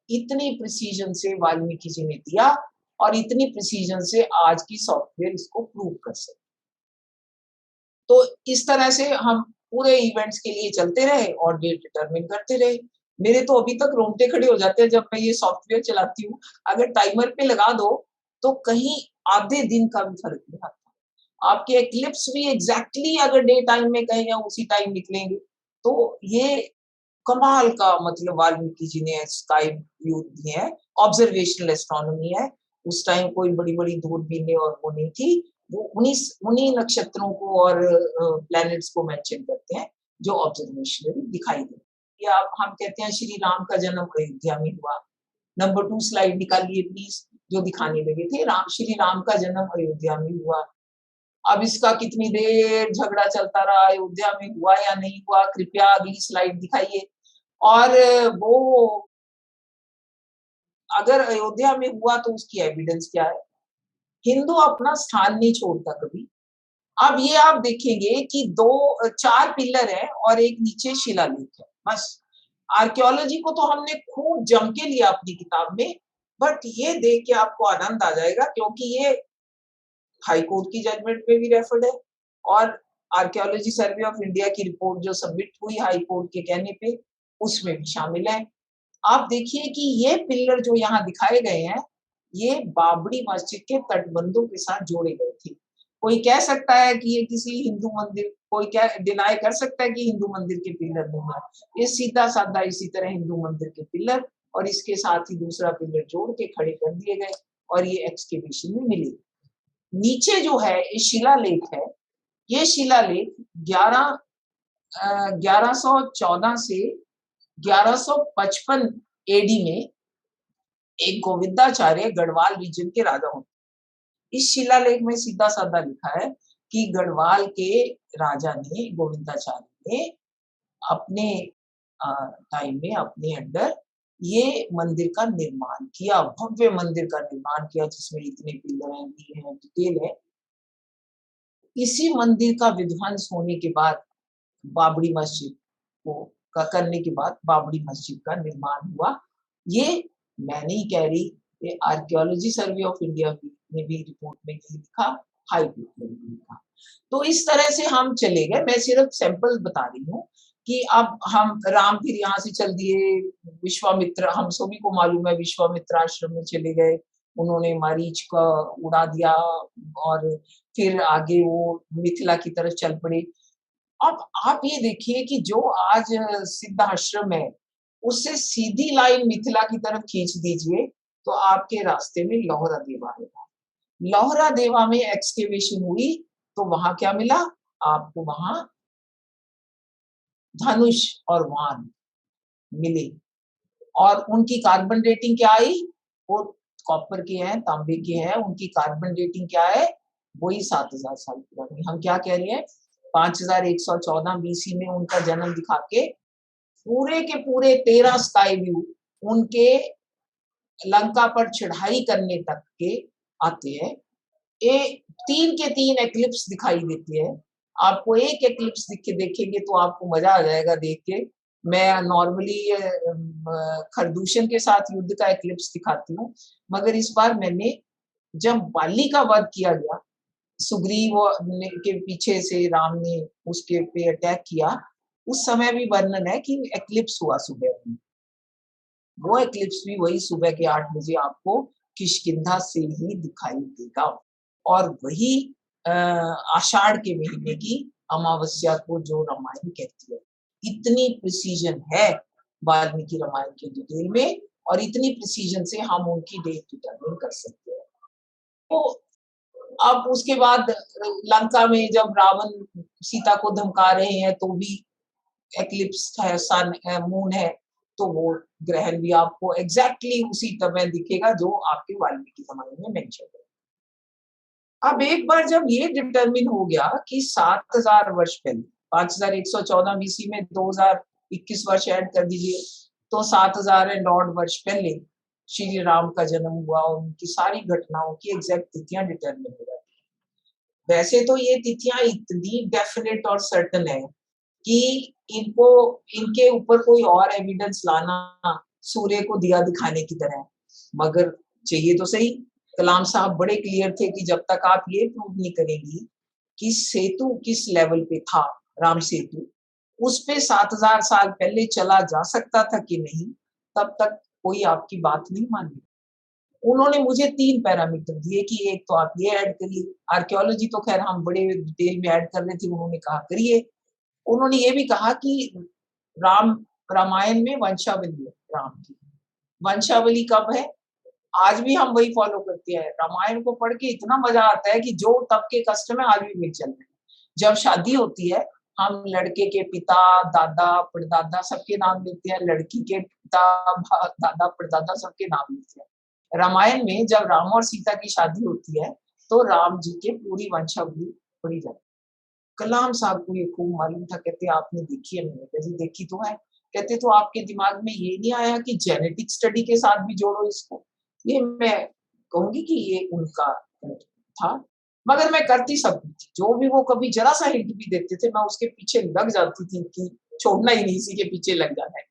इतनी प्रिसीजन से वाल्मीकि जी ने दिया और इतनी प्रिसीजन से आज की सॉफ्टवेयर इसको प्रूव कर सकते। तो इस तरह से हम पूरे इवेंट्स के लिए चलते रहे और डेट डिटरमिन करते रहे। मेरे तो अभी तक रोंगटे खड़े हो जाते हैं जब मैं ये सॉफ्टवेयर चलाती हूँ। अगर टाइमर पे लगा दो तो कहीं आधे दिन का भी फर्क नहीं आता। आपके एक्लिप्स भी एग्जैक्टली अगर डे टाइम में कहीं या उसी टाइम निकलेंगे। तो ये कमाल का मतलब वाल्मीकि जी ने स्काई व्यू दिए हैं, ऑब्जर्वेशनल एस्ट्रोनॉमी है। उस टाइम कोई बड़ी-बड़ी दूरबीनें और वो नहीं थी। वो उन्हीं नक्षत्रों को और प्लैनेट्स को मेंशन करते हैं जो ऑब्जर्वेशनली दिखाई दे। या हम कहते हैं श्री राम का जन्म अयोध्या में हुआ। नंबर 2 स्लाइड निकालिए प्लीज, जो दिखाने लगे थे श्री राम का जन्म अयोध्या में हुआ। अब इसका कितनी देर झगड़ा चलता रहा, अयोध्या में हुआ या नहीं हुआ, कृपया अगली स्लाइड दिखाइए। और वो अगर अयोध्या में हुआ तो उसकी एविडेंस क्या है? हिंदू अपना स्थान नहीं छोड़ता कभी। अब ये आप देखेंगे कि 4 पिलर है और एक नीचे शिलालेख है, बस। आर्कियोलॉजी को तो हमने खूब जम के लिया अपनी किताब में, बट ये देख के आपको आनंद आ जाएगा क्योंकि ये हाई कोर्ट की जजमेंट में भी रेफर्ड है और आर्कियोलॉजी सर्वे ऑफ इंडिया की रिपोर्ट जो सबमिट हुई हाई कोर्ट के कहने पे उसमें भी शामिल है। आप देखिए कि ये पिलर जो यहाँ दिखाए गए हैं, ये बाबरी मस्जिद के तटबंधों के साथ जोड़े गए थे। कोई कह सकता है कि ये किसी हिंदू मंदिर, कोई क्या डिनाई कर सकता है कि हिंदू मंदिर के पिलर नहीं है। ये सीधा-साधा इसी तरह हिंदू मंदिर के पिलर और इसके साथ ही दूसरा पिलर जोड़ के खड़े कर दिए गए और ये एक्सकेवेशन में मिले। नीचे जो है ये शिलालेख है, ये शिलालेख 1114 से 1155 एडी में एक गोविंदाचार्य गढ़वाल रीजन के राजा होते। इस शिलालेख में सीधा साधा लिखा है कि गढ़वाल के राजा ने, गोविंदाचार्य ने अपने टाइम में अपने अंडर ये मंदिर का निर्माण किया, भव्य मंदिर का निर्माण किया जिसमें इतने पिलर हैं, दिए हैं, डिटेल है। इसी मंदिर का विध्वंस होने के बाद बाबरी मस्जिद को करने के बाद बाबरी मस्जिद का निर्माण हुआ। ये मैं नहीं कह रही, ये आर्कियोलॉजी सर्वे ऑफ इंडिया ने भी रिपोर्ट में यही लिखा, हाई कोर्ट ने भी लिखा। तो इस तरह से हम चले गए। मैं सिर्फ सैंपल बता रही हूँ कि अब हम राम फिर यहाँ से चल दिए, विश्वामित्र, हम सभी को मालूम है, विश्वामित्र आश्रम में चले गए, उन्होंने मारीच का उड़ा दिया और फिर आगे वो मिथिला की तरफ चल पड़े। अब आप ये देखिए कि जो आज सिद्ध आश्रम है, उससे सीधी लाइन मिथिला की तरफ खींच दीजिए तो आपके रास्ते में लौहरा देवा आएगा। लौहरा देवा में एक्सकेवेशन हुई तो वहां क्या मिला आपको? वहां धनुष और वान मिले और उनकी कार्बन डेटिंग क्या आई? वो कॉपर के हैं, तांबे के हैं, उनकी कार्बन डेटिंग क्या है? वही 7000 साल पुरानी। हम क्या कह रहे हैं? 5114 बीसी में उनका जन्म दिखा के पूरे के पूरे 13 स्काई व्यू उनके लंका पर चढ़ाई करने तक के आते हैं। 3 के 3 एक्लिप्स दिखाई देते हैं। आपको एक एक्लिप्स देखेंगे तो आपको मजा आ जाएगा देख के। मैं नॉर्मली खरदूषण के साथ युद्ध का एक्लिप्स दिखाती हूँ, मगर इस बार मैंने जब बाली का वध किया गया, सुग्रीव के पीछे से राम ने उसके पे अटैक किया, उस समय भी वर्णन है कि एक्लिप्स हुआ सुबह में। वो एक्लिप्स भी वही सुबह के 8 बजे आपको किष्किंधा से ही दिखाई देगा और वही आषाढ़ के महीने की अमावस्या को जो रामायण कहती है। इतनी प्रिसीजन है वाल्मीकि रामायण के डिटेल में और इतनी प्रिसीजन से हम उनकी डेट डिटरमिन कर सकते हैं। तो अब उसके बाद लंका में जब रावण सीता को धमका रहे हैं तो भी एक्लिप्स है, सन मून है, तो वो ग्रहण भी आपको एग्जैक्टली उसी समय दिखेगा जो आपके वाल्मीकि रामायण में मेंशन है। अब एक बार जब ये डिटरमिन हो गया कि 7000 वर्ष पहले 5114 बीसी में 2021 वर्ष ऐड कर दीजिए, तो 7000 एंड ऑड वर्ष पहले श्री राम का जन्म हुआ और उनकी सारी घटनाओं की एग्जैक्ट तिथियां डिटरमिन हो जाती। वैसे तो ये तिथियां इतनी डेफिनेट और सर्टन है कि इनको इनके ऊपर कोई और एविडेंस लाना सूर्य को दिया दिखाने की तरह है। मगर चाहिए तो सही, कलाम साहब बड़े क्लियर थे कि जब तक आप ये प्रूव नहीं करेंगी कि सेतु किस लेवल पे था, राम सेतु उस पे 7000 साल पहले चला जा सकता था कि नहीं, तब तक कोई आपकी बात नहीं मानी। उन्होंने मुझे 3 पैरामीटर दिए कि एक तो आप ये ऐड करिए, आर्कियोलॉजी तो खैर हम बड़े डिटेल में ऐड कर रहे थे, उन्होंने कहा करिए। उन्होंने ये भी कहा कि रामायण में वंशावली है राम की। वंशावली कब है? आज भी हम वही फॉलो करते हैं। रामायण को पढ़ के इतना मजा आता है कि जो तब के कस्टम है आज भी मिल चल रहे हैं। जब शादी होती है हम लड़के के पिता, दादा, परदादा सबके नाम लेते हैं, लड़की के पिता, दादा, परदादा सबके नाम लेते हैं। रामायण में जब राम और सीता की शादी होती है तो राम जी के पूरी वंशावली पढ़ी जाती है। कलाम साहब को ये खूब मालूम था, कहते आपने देखी है? मैंने कहा देखी तो है। कहते तो आपके दिमाग में ये नहीं आया कि जेनेटिक स्टडी के साथ भी जोड़ो इसको? ये मैं कहूंगी कि ये उनका था, मगर मैं करती सब थी। जो भी वो कभी जरा सा हिंट भी देते थे मैं उसके पीछे लग जाती थी कि छोड़ना ही नहीं, इसी के पीछे लग जाना है।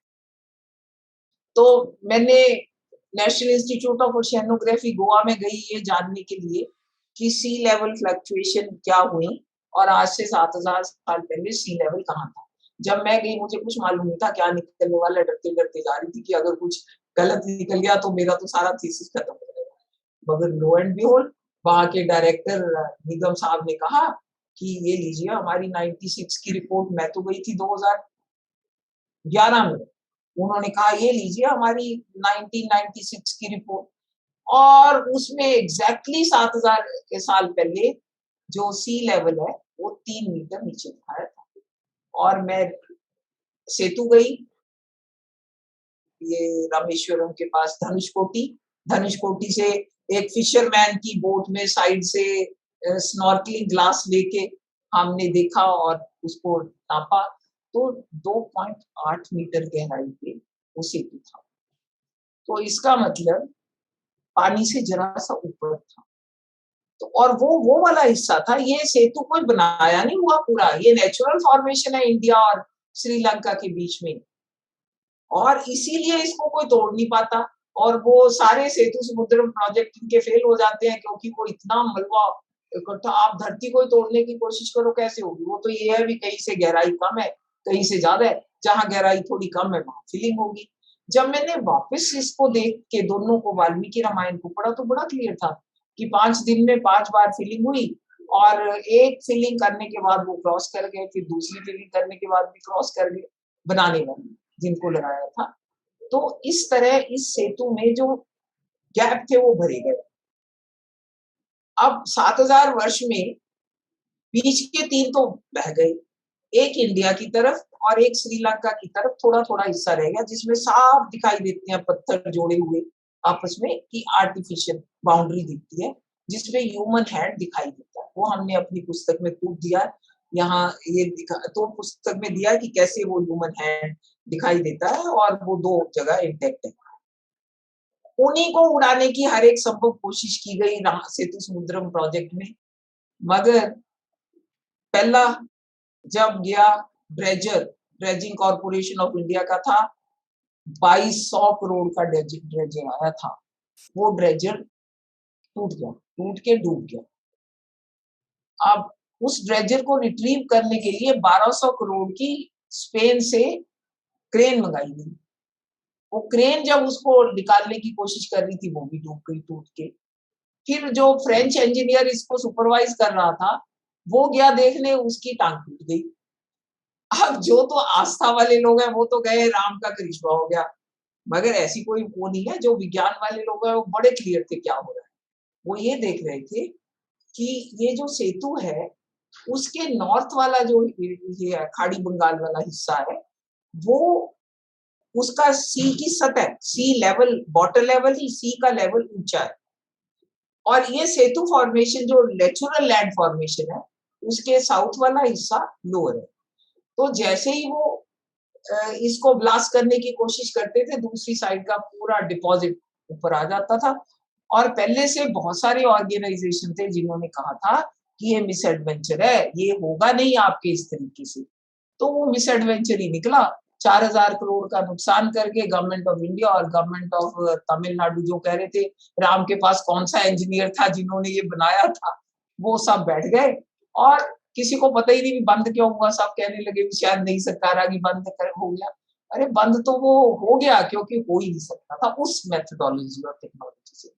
तो मैंने नेशनल इंस्टीट्यूट ऑफ ओशियानोग्राफी गोवा में गई ये जानने के लिए कि सी लेवल फ्लक्चुएशन क्या हुई और आज से 7000 साल पहले सी लेवल कहाँ था। जब मैं गई मुझे कुछ मालूम नहीं था क्या निकलने वाला, डरते डरते जा रही थी कि अगर कुछ गलत निकल गया तो मेरा तो सारा थीसिस खत्म हो जाएगा। मगर लो एंड बिहोल्ड वहां के डायरेक्टर निगम साहब ने कहा कि ये लीजिए हमारी 96 की रिपोर्ट। मैं तो गई थी 2011 में। उन्होंने कहा ये लीजिए हमारी 1996 की रिपोर्ट, और उसमें एग्जैक्टली 7000 के साल पहले जो सी लेवल है वो 3 मीटर नीचे दिखाया था। और मैं सेतु गई, ये रामेश्वरम के पास धनुषकोटी से एक फिशरमैन की बोट में साइड से स्नॉर्कलिंग ग्लास लेके हमने देखा और उसको नापा तो 2.8 मीटर गहराई पे वो सेतु था। तो इसका मतलब पानी से जरा सा ऊपर था। तो और वो वाला हिस्सा था, ये सेतु कोई बनाया नहीं हुआ पूरा, ये नेचुरल फॉर्मेशन है इंडिया और श्रीलंका के बीच में, और इसीलिए इसको कोई तोड़ नहीं पाता। और वो सारे सेतु समुद्रम प्रोजेक्ट इनके फेल हो जाते हैं क्योंकि वो इतना मलबा इकट्ठा, आप धरती को तोड़ने की कोशिश करो कैसे होगी? वो तो ये है भी कहीं से गहराई कम है, कहीं से ज्यादा है, जहां गहराई थोड़ी कम है वहां फिलिंग होगी। जब मैंने वापस इसको देख के दोनों को वाल्मीकि रामायण को पढ़ा तो बड़ा क्लियर था कि 5 दिन में 5 बार फिलिंग हुई, और एक फिलिंग करने के बाद वो क्रॉस कर गए, फिर दूसरी फिलिंग करने के बाद भी क्रॉस कर गए बनाने वाले जिनको लगाया था। तो इस तरह इस सेतु में जो गैप थे वो भरे गए। अब 7000 वर्ष में बीच के 3 तो बह गए, एक इंडिया की तरफ और एक श्रीलंका की तरफ थोड़ा थोड़ा हिस्सा रह गया जिसमें साफ दिखाई देते हैं पत्थर जोड़े हुए आपस में कि आर्टिफिशियल बाउंड्री दिखती है जिसमें ह्यूमन हैंड दिखाई देता है। वो हमने अपनी पुस्तक में प्रूफ दिया, यहाँ ये तो पुस्तक में दिया कि कैसे वो ह्यूमन हैंड दिखाई देता है और वो 2 जगह इंटैक्ट है। उन्हीं को उड़ाने की हर एक संभव कोशिश की गई सेतु समुद्रम प्रोजेक्ट में, मगर पहला जब गया ड्रेजिंग कॉर्पोरेशन ऑफ इंडिया का था, 2200 करोड़ का ड्रेजर आया था। वो ड्रेजर टूट गया, टूट के डूब गया। अब उस ड्रेजर को रिट्रीव करने के लिए 1200 करोड़ की स्पेन से क्रेन मंगाई गई। वो क्रेन जब उसको निकालने की कोशिश कर रही थी वो भी डूब गई टूट के। फिर जो फ्रेंच इंजीनियर इसको सुपरवाइज कर रहा था वो गया देखने, उसकी टांग टूट गई। अब जो तो आस्था वाले लोग हैं वो तो गए राम का करिश्मा हो गया, मगर ऐसी कोई वो नहीं है। जो विज्ञान वाले लोग हैं वो बड़े क्लियर थे क्या हो रहा है। वो ये देख रहे थे कि ये जो सेतु है उसके नॉर्थ वाला जो ये खाड़ी बंगाल वाला हिस्सा है वो उसका सी की सतह, सी लेवल, वाटर लेवल ही सी का लेवल ऊंचा है। और ये सेतु फॉर्मेशन जो नेचुरल लैंड फॉर्मेशन है, उसके साउथ वाला हिस्सा लोअर है। तो जैसे ही वो इसको ब्लास्ट करने की कोशिश करते थे, दूसरी साइड का पूरा डिपॉजिट ऊपर आ जाता था। और पहले से बहुत सारे ऑर्गेनाइजेशन थे जिन्होंने कहा था कि ये मिसएडवेंचर है, ये होगा नहीं आपके इस तरीके से। तो वो मिसएडवेंचर ही निकला। 4000 करोड़ का नुकसान करके गवर्नमेंट ऑफ इंडिया और गवर्नमेंट ऑफ तमिलनाडु जो कह रहे थे राम के पास कौन सा इंजीनियर था जिन्होंने ये बनाया था, वो सब बैठ गए और किसी को पता ही नहीं बंद क्यों हुआ। सब कहने लगे शायद नई सरकार आ गई, बंद हो गया। अरे बंद तो वो हो गया क्योंकि हो ही नहीं सकता था उस मेथोडोलॉजी और टेक्नोलॉजी से।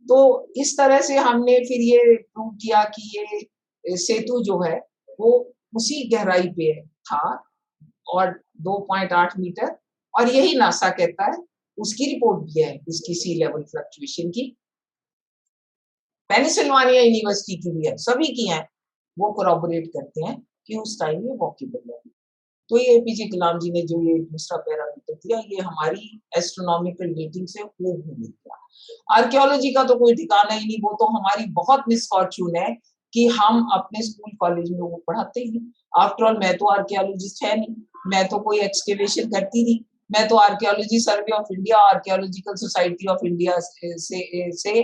तो इस तरह से हमने फिर ये प्रूव किया कि ये सेतु जो है वो उसी गहराई पे था और 2.8 मीटर, और यही नासा कहता है, उसकी रिपोर्ट भी है इसकी सी लेवल फ्लक्चुएशन की। पेनिसिल्वानिया यूनिवर्सिटी की भी है, सभी की है। वो कोरॉबोरेट करते हैं कि उस टाइम में वॉकेबल है। तो ये एपीजे कलाम जी ने जो ये दूसरा पैरामीटर दिया, ये हमारी एस्ट्रोनॉमिकल डेटिंग से हूबहू मिल गया। आर्कियोलॉजी का तो कोई ठिकाना ही नहीं, वो तो हमारी बहुत मिसफॉर्च्यून है कि हम अपने स्कूल कॉलेज में वो पढ़ाते ही। आफ्टर ऑल मैं तो आर्कियोलॉजिस्ट है नहीं, मैं तो कोई एक्सकेवेशन करती नहीं, मैं तो archaeology survey of India, archaeological society of India से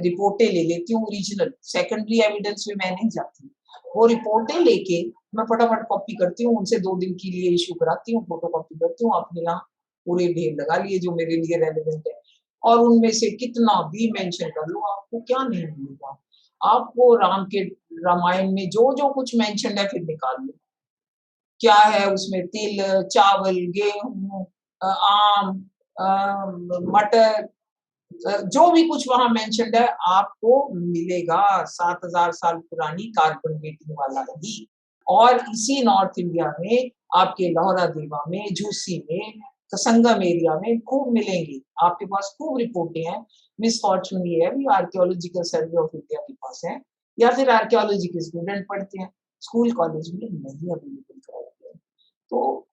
रिपोर्टें ले लेती हूँ ओरिजिनल, सेकेंडरी एविडेंस में मैं नहीं जाती। वो रिपोर्टें लेके मैं फटाफट कॉपी करती हूँ, उनसे 2 दिन के लिए इशू कराती हूँ, फोटो कॉपी करती हूँ, अपने यहाँ पूरे ढेर लगा लिए जो मेरे लिए रेलेवेंट है। और उनमें से कितना भी मेंशन कर लो, आपको क्या नहीं मिलेगा। आपको राम के रामायण में जो जो कुछ मेंशन है फिर निकाल लो, क्या है उसमें, तिल, चावल, गेहूं, आम, मटर, जो भी कुछ वहां मेंशन्ड है आपको मिलेगा 7000 साल पुरानी कार्बन डेटिंग वाला ही। और इसी नॉर्थ इंडिया में आपके लौहरा देवा में, झूसी में, संगम एरिया में खूब मिलेंगे। आपके पास खूब रिपोर्टें हैं। मिसफॉर्चून ये है भी आर्कियोलॉजिकल सर्वे ऑफ इंडिया के पास है या फिर आर्कियोलॉजी के स्टूडेंट पढ़ते हैं, स्कूल कॉलेज में नहीं अवेलेबल कराते हैं। तो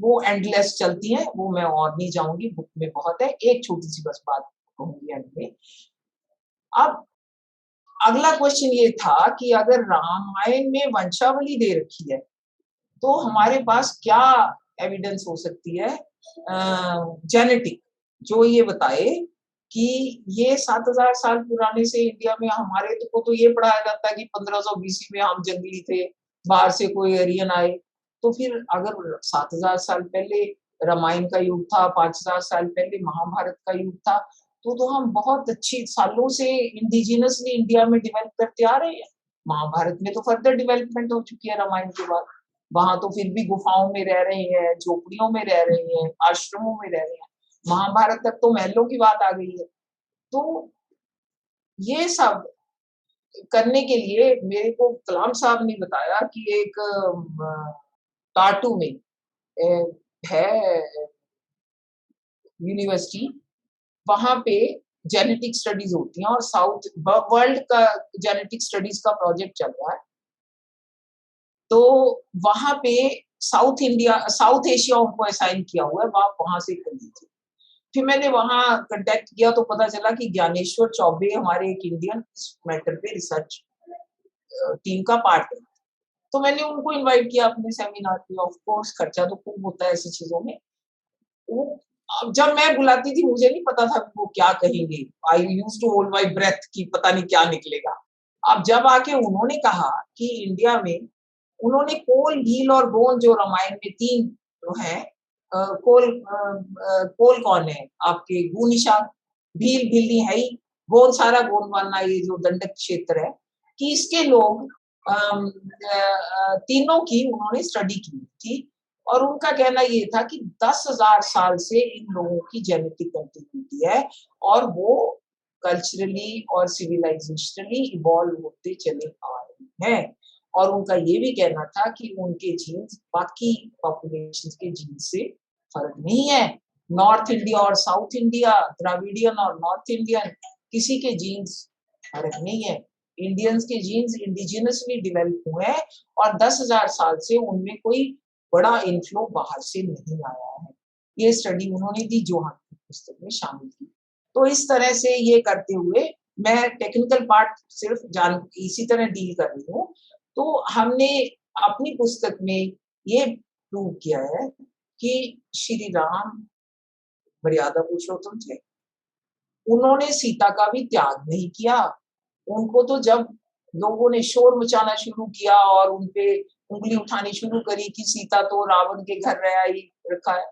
वो एंडलेस चलती हैं, वो मैं और नहीं जाऊंगी, बुक में बहुत है। एक छोटी सी बस बात कहूंगी एंड में। अब अगला क्वेश्चन ये था कि अगर रामायण में वंशावली दे रखी है तो हमारे पास क्या एविडेंस हो सकती है जेनेटिक, जो ये बताए कि ये 7000 साल पुराने से इंडिया में हमारे को तो ये पढ़ाया जाता है कि 1500 बीसी में हम जंगली थे, बाहर से कोई एरियन आए। तो फिर अगर 7000 साल पहले रामायण का युग था, 5000 साल पहले महाभारत का युग था, तो हम बहुत अच्छी सालों से इंडिजिनसली इंडिया में डेवलप करते आ रहे हैं। महाभारत में तो फर्दर डेवलपमेंट हो चुकी है रामायण के बाद। वहां तो फिर भी गुफाओं में रह रहे हैं, झोपड़ियों में रह रहे हैं, आश्रमों में रह रहे हैं। महाभारत तक तो महलों की बात आ गई है। तो ये सब करने के लिए मेरे को कलाम साहब ने बताया कि एक टाटू में है यूनिवर्सिटी, वहां पे जेनेटिक स्टडीज होती हैं और साउथ वर्ल्ड का जेनेटिक स्टडीज का प्रोजेक्ट चल रहा है। तो वहां पे साउथ एशिया उनको असाइन किया हुआ है, वहां से कर लीजिए। फिर मैंने वहां कांटेक्ट किया तो पता चला कि ज्ञानेश्वर चौबे हमारे एक इंडियन मैटर पे रिसर्च टीम का पार्ट है। तो मैंने उनको इनवाइट किया अपने सेमिनार पे। ऑफ कोर्स खर्चा तो खूब होता है ऐसी चीजों में। वो जब मैं बुलाती थी मुझे नहीं पता था कि वो क्या कहेंगे। I used to hold my breath कि पता नहीं क्या निकलेगा। अब जब आके उन्होंने कहा कि इंडिया में उन्होंने कोल, भील और गोंद जो रामायण में 3 जो है, कोल कौन है आपके, गुनिशान, भील नहीं है ही, गोंद सारा गोंदवाना ये जो दंडक क्षेत्र है, कि इसके लोग तीनों की उन्होंने स्टडी की थी। और उनका कहना ये था कि 10,000 साल से इन लोगों की जेनेटिक कंटिन्यूटी है और वो कल्चरली और सिविलाइजेशनली इवॉल्व होते चले आ रहे हैं। और उनका ये भी कहना था कि उनके जीन्स बाकी पॉपुलेशन के जीन्स से फर्क नहीं है। नॉर्थ इंडिया और साउथ इंडिया, द्राविडियन और नॉर्थ इंडियन, किसी के जीन्स फर्क नहीं है। इंडियंस के जीन्स इंडिजिनसली डेवलप हुए हैं और 10,000 साल से उनमें कोई बड़ा इनफ्लो बाहर से नहीं आया है। ये स्टडी उन्होंने दी जो हम पुस्तक में शामिल की। तो इस तरह से ये करते हुए मैं टेक्निकल पार्ट सिर्फ इसी तरह डील कर रही हूँ। तो हमने अपनी पुस्तक में ये प्रूव किया है कि श्री राम मर्यादा पुरुषोत्तम थे। उन्होंने सीता का भी त्याग नहीं किया। उनको तो जब लोगों ने शोर मचाना शुरू किया और उनपे उंगली उठानी शुरू करी कि सीता तो रावण के घर रह आई रखा है,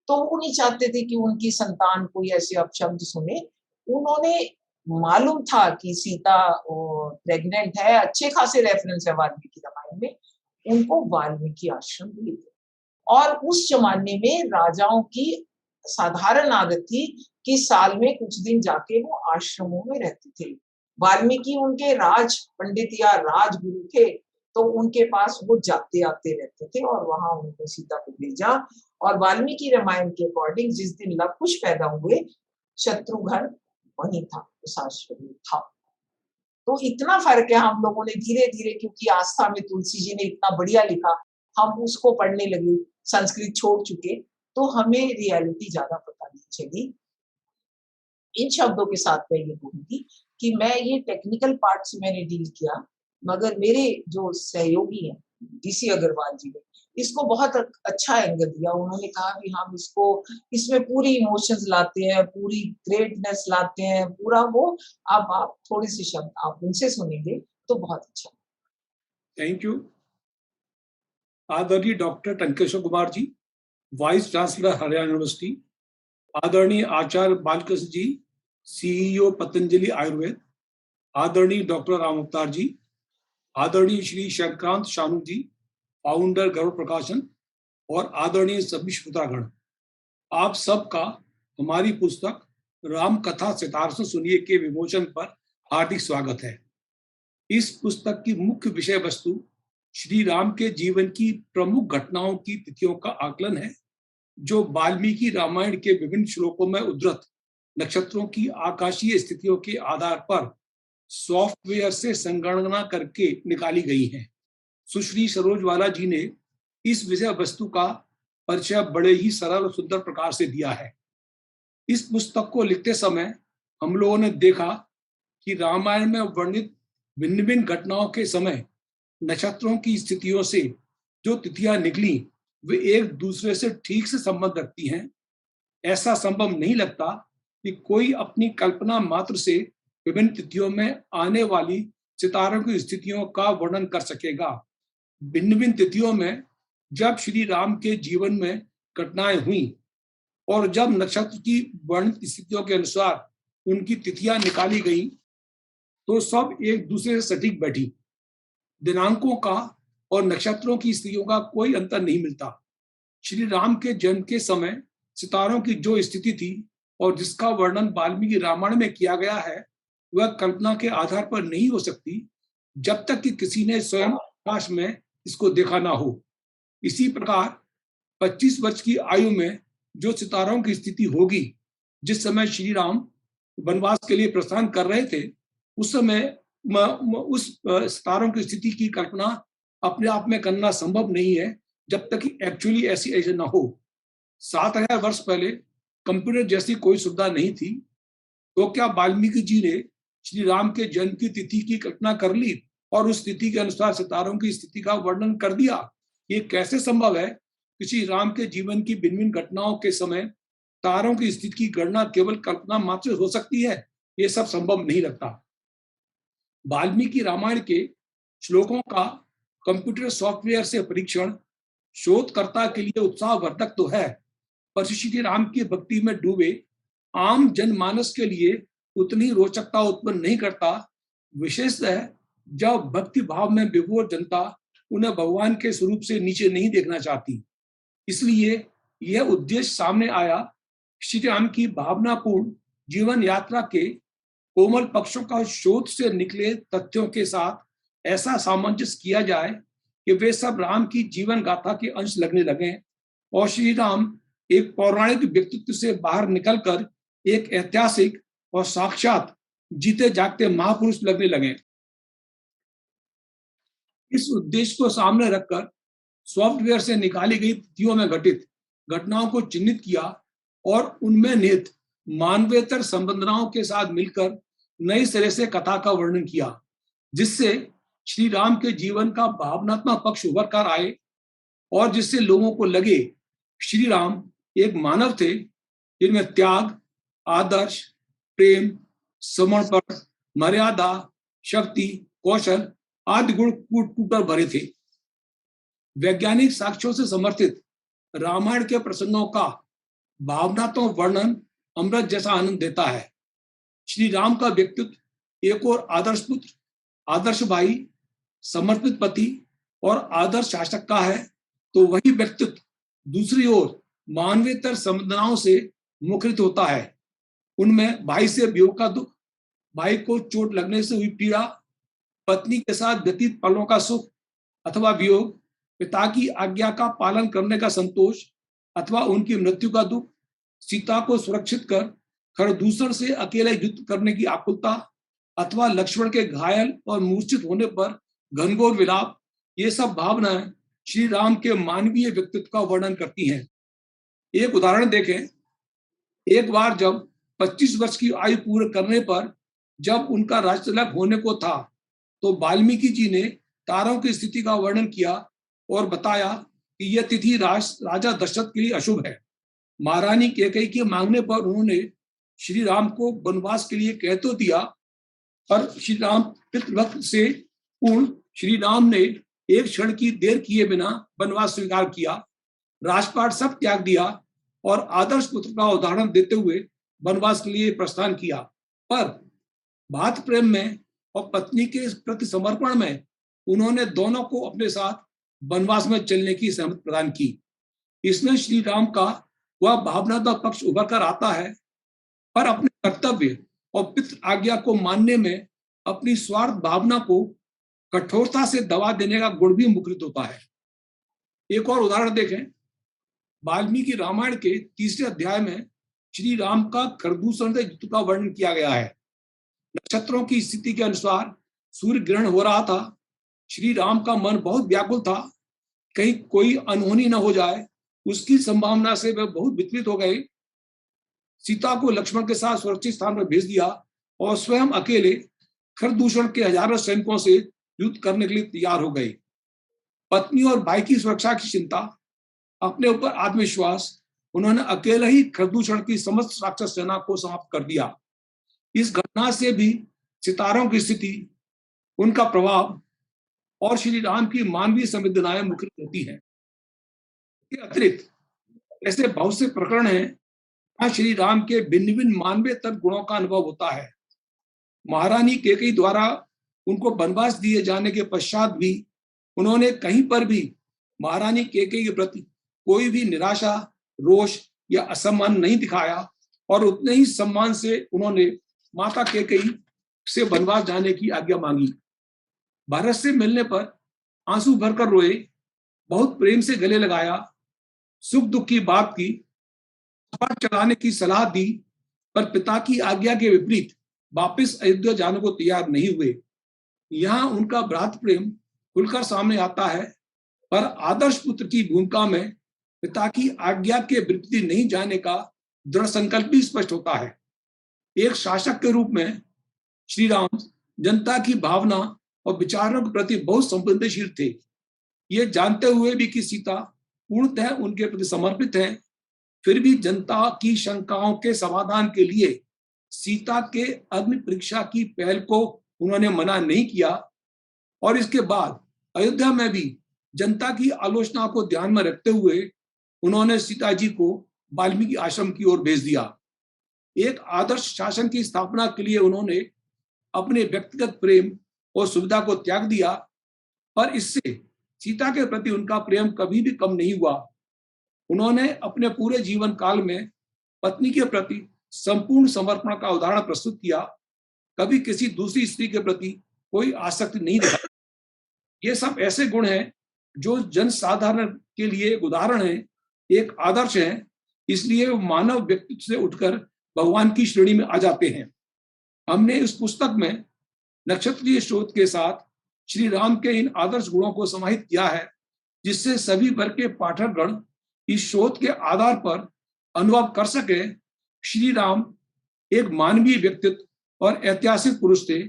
तो वो नहीं चाहते थे कि उनकी संतान कोई ऐसे अपशब्द सुने। उन्होंने मालूम था कि सीता प्रेग्नेंट है, अच्छे खासे रेफरेंस है वाल्मीकि रामायण में, उनको वाल्मीकि आश्रम दिए थे। और उस जमाने में राजाओं की साधारण आदत थी कि साल में कुछ दिन जाके वो आश्रमों में रहते थे। वाल्मीकि उनके राज पंडित या राजगुरु थे, तो उनके पास वो जाते आते रहते थे और वहां उनको सीता को भेजा। और वाल्मीकि रामायण के अकॉर्डिंग जिस दिन लव कुश पैदा हुए, शत्रुघ्न वहीं था, उस आश्रम में था। तो इतना फर्क है। हम लोगों ने धीरे धीरे, क्योंकि आस्था में तुलसी जी ने इतना बढ़िया लिखा, हम उसको पढ़ने लगे, संस्कृत छोड़ चुके, तो हमें रियलिटी ज्यादा पता नहीं चली। इन शब्दों के साथ मैं ये बोलूंगी कि मैं ये टेक्निकल पार्ट से मैंने डील किया, मगर मेरे जो सहयोगी हैं डीसी अग्रवाल जी ने इसको बहुत अच्छा एंगल दिया। उन्होंने कहा कि हम इसको, इसमें पूरी इमोशंस लाते हैं, पूरी ग्रेटनेस लाते हैं, पूरा वो। अब आप थोड़े से शब्द आप उनसे सुनेंगे तो बहुत अच्छा। Thank you. आदरणीय doctor Tankeshwar Kumar ji, vice chancellor Haryana university, आदरणीय आचार्य बालकृष्ण जी, सीईओ पतंजलि आयुर्वेद, आदरणीय डॉक्टर राम अवतार जी, आदरणीय श्री शंक्रांत शानू जी, फाउंडर गरुड़ प्रकाशन, और आदरणीय सभी श्रोतागण, आप सबका हमारी पुस्तक राम कथा सितारसों सुनिए के विमोचन पर हार्दिक स्वागत है। इस पुस्तक की मुख्य विषय वस्तु श्री राम के जीवन की प्रमुख घटनाओं की तिथियों का आकलन है, जो वाल्मीकि रामायण के विभिन्न श्लोकों में उद्धृत नक्षत्रों की आकाशीय स्थितियों के आधार पर सॉफ्टवेयर से संगणना करके निकाली गई हैं। सुश्री सरोजवाला जी ने इस विषय वस्तु का परिचय बड़े ही सरल और सुंदर प्रकार से दिया है। इस पुस्तक को लिखते समय हम लोगों ने देखा कि रामायण में वर्णित भिन्न भिन्न घटनाओं के समय नक्षत्रों की स्थितियों से जो तिथियां निकली वे एक दूसरे से ठीक से संबंध रखती हैं। ऐसा संभव नहीं लगता कि कोई अपनी कल्पना मात्र से विभिन्न तिथियों में आने वाली सितारों की स्थितियों का वर्णन कर सकेगा। भिन्न भिन्न तिथियों में जब श्री राम के जीवन में घटनाएं हुई और जब नक्षत्र की वर्णित स्थितियों के अनुसार उनकी तिथियां निकाली गई, तो सब एक दूसरे से सटीक बैठी। दिनांकों का और नक्षत्रों की स्थितियों का कोई अंतर नहीं मिलता। श्री राम के जन्म के समय सितारों की जो स्थिति थी और जिसका वर्णन वाल्मीकि रामायण में किया गया है, वह कल्पना के आधार पर नहीं हो सकती जब तक कि किसी ने स्वयं आकाश में इसको देखा ना हो। इसी प्रकार 25 वर्ष की आयु में जो सितारों की स्थिति होगी, जिस समय श्री राम वनवास के लिए प्रस्थान कर रहे थे, उस समय उस सितारों की स्थिति की कल्पना अपने आप में करना संभव नहीं है जब तक कि एक्चुअली ऐसी ना हो। 7000 वर्ष पहले कंप्यूटर जैसी कोई सुविधा नहीं थी, तो क्या वाल्मीकि जी ने श्री राम के जन्म की तिथि की कल्पना कर ली और उस तिथि के अनुसार सितारों की स्थिति का वर्णन कर दिया? ये कैसे संभव है कि श्री राम के जीवन की भिन्न भिन्न घटनाओं के समय तारों की स्थिति की गणना केवल कल्पना मात्र हो सकती है? ये सब संभव नहीं लगता। वाल्मीकि रामायण के श्लोकों का कंप्यूटर सॉफ्टवेयर से परीक्षण शोधकर्ता के लिए उत्साहवर्धक तो है, पर श्री राम की भक्ति में डूबे आम जनमानस के लिए उतनी रोचकता उत्पन्न नहीं करता, विशेषतः जब भक्ति भाव में विभोर जनता उन्हें भगवान के स्वरूप से नीचे नहीं देखना चाहती। इसलिए यह उद्देश्य सामने आया, श्री राम की भावनापूर्ण जीवन यात्रा के कोमल पक्षों का शोध से निकले तथ्यों के साथ ऐसा सामंजस्य किया जाए कि वे सब राम की जीवन गाथा के अंश लगने लगे और श्री राम एक पौराणिक व्यक्तित्व से बाहर निकलकर एक ऐतिहासिक और साक्षात जीते जागते महापुरुष लगने लगे। इस उद्देश्य को सामने रखकर सॉफ्टवेयर से निकाली गई तिथियों में घटित घटनाओं को चिन्हित किया और उनमें निहित मानवेतर संबंधनाओं के साथ मिलकर नई सिरे से कथा का वर्णन किया, जिससे श्री राम के जीवन का भावनात्मक पक्ष उभर कर आए और जिससे लोगों को लगे श्री राम एक मानव थे जिनमें त्याग, आदर्श, प्रेम, समर्पण, मर्यादा, शक्ति, कौशल आदि गुण कूट भरे थे। वैज्ञानिक साक्ष्यों से समर्थित रामायण के प्रसंगों का भावनात्मक वर्णन अमृत जैसा आनंद देता है। श्री राम का व्यक्तित्व एक और आदर्श पुत्र, आदर्श भाई, समर्पित पति और आदर्श शासक का है, तो वही व्यक्तित्व दूसरी ओर मानवीयतर संवेदनाओं से मुखरित होता है। उनमें भाई से वियोग का दुख, भाई को चोट लगने से हुई पीड़ा, पत्नी के साथ व्यतीत पलों का सुख अथवा वियोग, पिता की आज्ञा का पालन करने का संतोष अथवा उनकी मृत्यु का दुख, सीता को सुरक्षित कर खरदूषण से अकेले युद्ध करने की आकुलता अथवा लक्ष्मण के घायल और मूर्छित होने पर घनघोर विलाप, ये सब भावनाएं श्री राम के मानवीय व्यक्तित्व का वर्णन करती हैं। एक उदाहरण देखें। एक बार जब 25 वर्ष की आयु पूर्ण करने पर जब उनका राजतिलक होने को था, तो वाल्मीकि जी ने तारों की स्थिति का वर्णन किया और बताया कि यह तिथि राजा दशरथ के लिए अशुभ है। महारानी कैकेयी के मांगने पर उन्होंने श्री राम को वनवास के लिए कह तो दिया, पर श्री राम पितृभक्त से पूर्ण श्री राम ने एक क्षण की देर किए बिना वनवास स्वीकार किया, राजपाट सब त्याग दिया और आदर्श पुत्र का उदाहरण देते हुए वनवास के लिए प्रस्थान किया। पर भात प्रेम में और पत्नी के प्रति समर्पण में उन्होंने दोनों को अपने साथ वनवास में चलने की सहमति प्रदान की। इसमें श्री राम का वह भावनात्मक पक्ष उभर कर आता है, पर अपने कर्तव्य और पितृ आज्ञा को मानने में अपनी स्वार्थ भावना को कठोरता से दबा देने का गुण भी मुखरित होता है। एक और उदाहरण देखें। वाल्मीकि रामायण के 3 अध्याय में श्री राम का खरदूषण से युद्ध का वर्णन किया गया है। नक्षत्रों की स्थिति के अनुसार सूर्य ग्रहण हो रहा था। श्री राम का मन बहुत व्याकुल था, कहीं कोई अनहोनी न हो जाए, उसकी संभावना से वे बहुत विचलित हो गए। सीता को लक्ष्मण के साथ सुरक्षित स्थान पर भेज दिया और स्वयं अकेले खरदूषण के हजारों सैनिकों से युद्ध करने के लिए तैयार हो गए। पत्नी और भाई की सुरक्षा की चिंता, अपने ऊपर आत्मविश्वास, उन्होंने अकेले ही खरदूषण की समस्त राक्षस सेना को समाप्त कर दिया। इस घटना से भी सितारों की स्थिति, उनका प्रभाव और श्री राम की मानवीय संवेदनाएं मुखरित होती हैं। इसके अतिरिक्त ऐसे बहुत से प्रकरण हैं जहाँ श्री राम के भिन्न भिन्न मानवीय गुणों का अनुभव होता है। महारानी कैकेयी द्वारा उनको वनवास दिए जाने के पश्चात भी उन्होंने कहीं पर भी महारानी कैकेयी के प्रति कोई भी निराशा, रोष या असम्मान नहीं दिखाया और उतने ही सम्मान से उन्होंने माता कैकेयी से वनवास जाने की आज्ञा मांगी। भारत से मिलने पर आंसू भरकर रोए, बहुत प्रेम से गले लगाया, सुख दुख की बात की, चलाने की सलाह दी, पर पिता की आज्ञा के विपरीत वापस अयोध्या जाने को तैयार नहीं हुए। यहाँ उनका भ्रातृ प्रेम खुलकर सामने आता है, पर आदर्श पुत्र की भूमिका में पिता की आज्ञा के विपरीत नहीं जाने का दृढ़ संकल्प भी स्पष्ट होता है। एक शासक के रूप में श्री राम जनता की भावना और विचारों के प्रति बहुत संवेदनशील थे। ये जानते हुए भी कि सीता पूर्णतः उनके प्रति समर्पित है, फिर भी जनता की शंकाओं के समाधान के लिए सीता के अग्नि परीक्षा की पहल को उन्होंने मना नहीं किया और इसके बाद अयोध्या में भी जनता की आलोचना को ध्यान में रखते हुए उन्होंने सीता जी को वाल्मीकि आश्रम की ओर भेज दिया। एक आदर्श शासन की स्थापना के लिए उन्होंने अपने व्यक्तिगत प्रेम और सुविधा को त्याग दिया, पर इससे सीता के प्रति उनका प्रेम कभी भी कम नहीं हुआ। उन्होंने अपने पूरे जीवन काल में पत्नी के प्रति संपूर्ण समर्पण का उदाहरण प्रस्तुत किया, कभी किसी दूसरी स्त्री के प्रति कोई आसक्ति नहीं दिखाई। ये सब ऐसे गुण हैं जो जनसाधारण के लिए एक उदाहरण है, एक आदर्श है, इसलिए वो मानव व्यक्तित्व से उठकर भगवान की श्रेणी में आ जाते हैं। हमने इस पुस्तक में नक्षत्रीय स्रोत के साथ श्री राम के इन आदर्श गुणों को समाहित किया है, जिससे सभी वर्ग के पाठकगण इस शोध के आधार पर अनुभव कर सके श्री राम एक मानवीय व्यक्तित्व और ऐतिहासिक पुरुष थे,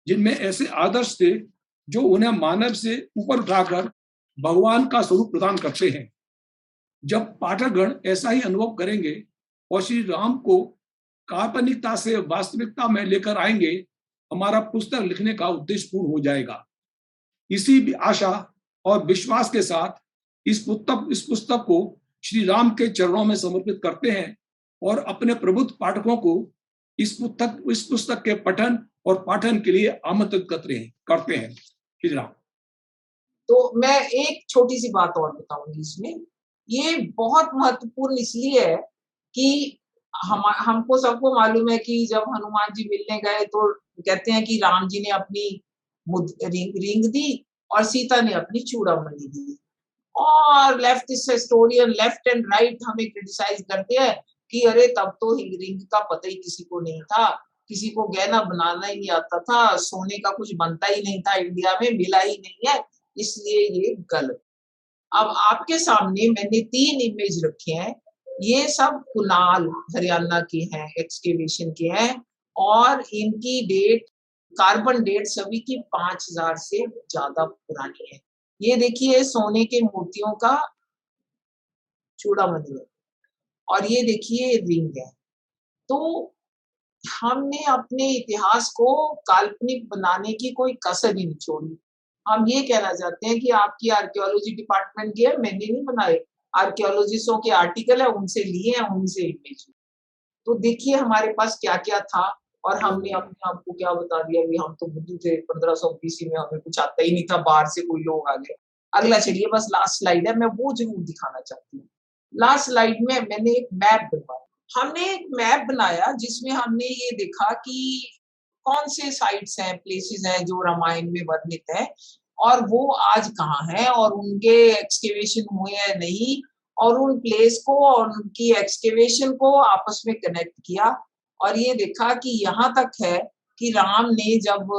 जिनमें ऐसे आदर्श थे जो उन्हें मानव से ऊपर उठाकर भगवान का स्वरूप प्रदान करते हैं। जब पाठकगण ऐसा ही अनुभव करेंगे और श्री राम को काल्पनिकता से वास्तविकता में लेकर आएंगे, हमारा पुस्तक लिखने का उद्देश्य पूर्ण हो जाएगा। इसी भी आशा और विश्वास के साथ इस पुस्तक को श्री राम के चरणों में समर्पित करते हैं और अपने प्रबुद्ध पाठकों को इस पुस्तक के पठन और पाठन के लिए आमंत्रित करते हैं। श्री राम। तो मैं एक छोटी सी बात और बताऊंगी इसमें। ये बहुत महत्वपूर्ण इसलिए है कि हमको सबको मालूम है कि जब हनुमान जी मिलने गए तो कहते हैं कि राम जी ने अपनी रिंग दी और सीता ने अपनी चूड़ामणि दी। और leftist historian left and right हमें क्रिटिसाइज करते हैं कि अरे तब तो रिंग का पता ही किसी को नहीं था, किसी को गहना बनाना ही नहीं आता था, सोने का कुछ बनता ही नहीं था इंडिया में, मिला ही नहीं है, इसलिए ये गलत। अब आपके सामने मैंने 3 इमेज रखे हैं। ये सब कुनाल हरियाणा के हैं, एक्सकेवेशन के हैं और इनकी डेट, कार्बन डेट सभी की 5000 से ज्यादा पुरानी है। ये देखिए सोने के मोतियों का चूड़ामणि है और ये देखिए रिंग है। तो हमने अपने इतिहास को काल्पनिक बनाने की कोई कसर ही नहीं छोड़ी। हम ये कहना चाहते हैं कि आपकी आर्कियोलॉजी डिपार्टमेंट की है, मैंने नहीं बनाए, आर्कियोलॉजिस्टों के आर्टिकल है, उनसे लिए हैं, उनसे इमेज। तो देखिए हमारे पास क्या क्या था और हमने अपने आप को क्या बता दिया कि हम तो बुद्धू थे 1500 BC में, हमें कुछ आता ही नहीं था, बाहर से कोई लोग आ गए। अगला चलिए, बस लास्ट स्लाइड है, मैं वो जरूर दिखाना चाहती हूँ। लास्ट स्लाइड में मैंने एक मैप बनवाया। हमने एक मैप बनाया जिसमें हमने ये देखा कि कौन से साइट्स हैं, प्लेसेस हैं जो रामायण में वर्णित है और वो आज कहाँ हैं और उनके एक्सकेवेशन हुए हैं नहीं, और उन प्लेस को और उनकी एक्सकेवेशन को आपस में कनेक्ट किया और ये देखा कि यहाँ तक है कि राम ने जब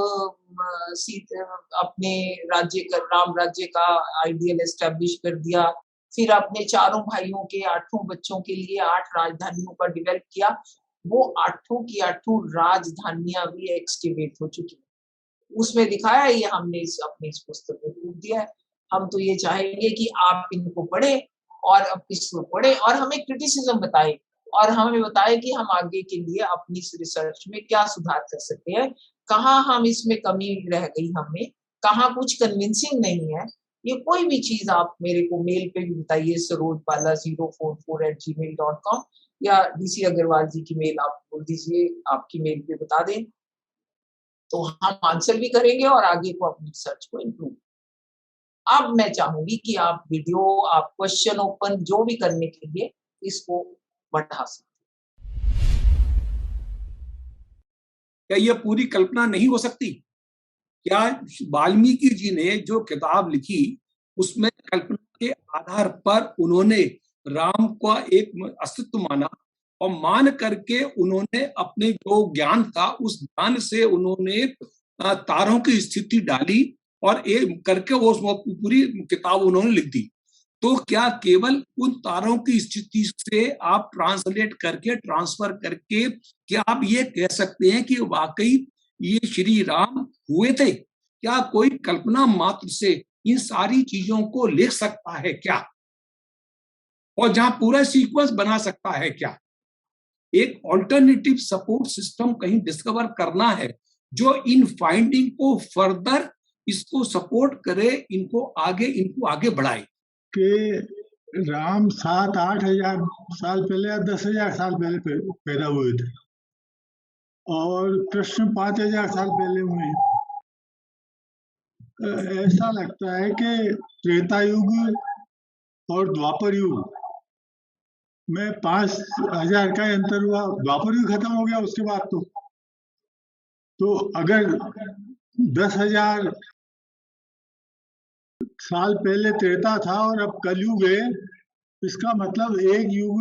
अपने राम राज्य का आइडियल एस्टेब्लिश कर दिया, फिर अपने 4 भाइयों के 8 बच्चों के लिए 8 राजधानियों का डेवलप किया, वो 8 की 8 राजधानियां भी एक्सकेवेट हो चुकी हैं। उसमें दिखाया, ये हमने अपनी इस पुस्तक में प्रूफ दिया है। हम तो ये चाहेंगे कि आप इनको पढ़े और अब इसको पढ़े और हमें क्रिटिसिज्म बताए और हमें बताए कि हम आगे के लिए अपनी इस रिसर्च में क्या सुधार कर सकते हैं, कहाँ हम इसमें कमी रह गई, हमें कहाँ कुछ कन्विंसिंग नहीं है। ये कोई भी चीज आप मेरे को मेल पे भी बताइए, sarojbala044@gmail.com या DC अग्रवाल जी की मेल आप बोल दीजिए, आपकी मेल पे बता दें तो हम आंसर भी करेंगे और आगे को अपनी रिसर्च को इम्प्रूव। अब मैं चाहूंगी कि आप वीडियो, आप क्वेश्चन ओपन जो भी करने के लिए इसको बढ़ा सकते। क्या यह पूरी कल्पना नहीं हो सकती? क्या वाल्मीकि जी ने जो किताब लिखी उसमें कल्पना के आधार पर उन्होंने राम का एक अस्तित्व माना और मान करके उन्होंने अपने जो ज्ञान था उस ज्ञान से उन्होंने तारों की स्थिति डाली और एक करके वो पूरी किताब उन्होंने लिख दी। तो क्या केवल उन तारों की स्थिति से आप ट्रांसलेट करके, ट्रांसफर करके क्या आप ये कह सकते हैं कि वाकई ये श्री राम हुए थे? क्या कोई कल्पना मात्र से इन सारी चीजों को लिख सकता है क्या? और जहां पूरा सीक्वेंस बना सकता है क्या? एक ऑल्टरनेटिव सपोर्ट सिस्टम कहीं डिस्कवर करना है जो इन फाइंडिंग को फर्दर इसको सपोर्ट करे, इनको आगे बढ़ाए। कि राम 7-8 हजार साल पहले या 10,000 साल पहले पैदा हुए थे और कृष्ण 5,000 साल पहले हुए हैं। ऐसा लगता है कि त्रेता युग और द्वापर युग में 5,000 का अंतर हुआ, द्वापर युग खत्म हो गया उसके बाद तो अगर 10,000 साल पहले त्रेता था और अब कलयुग है, इसका मतलब एक युग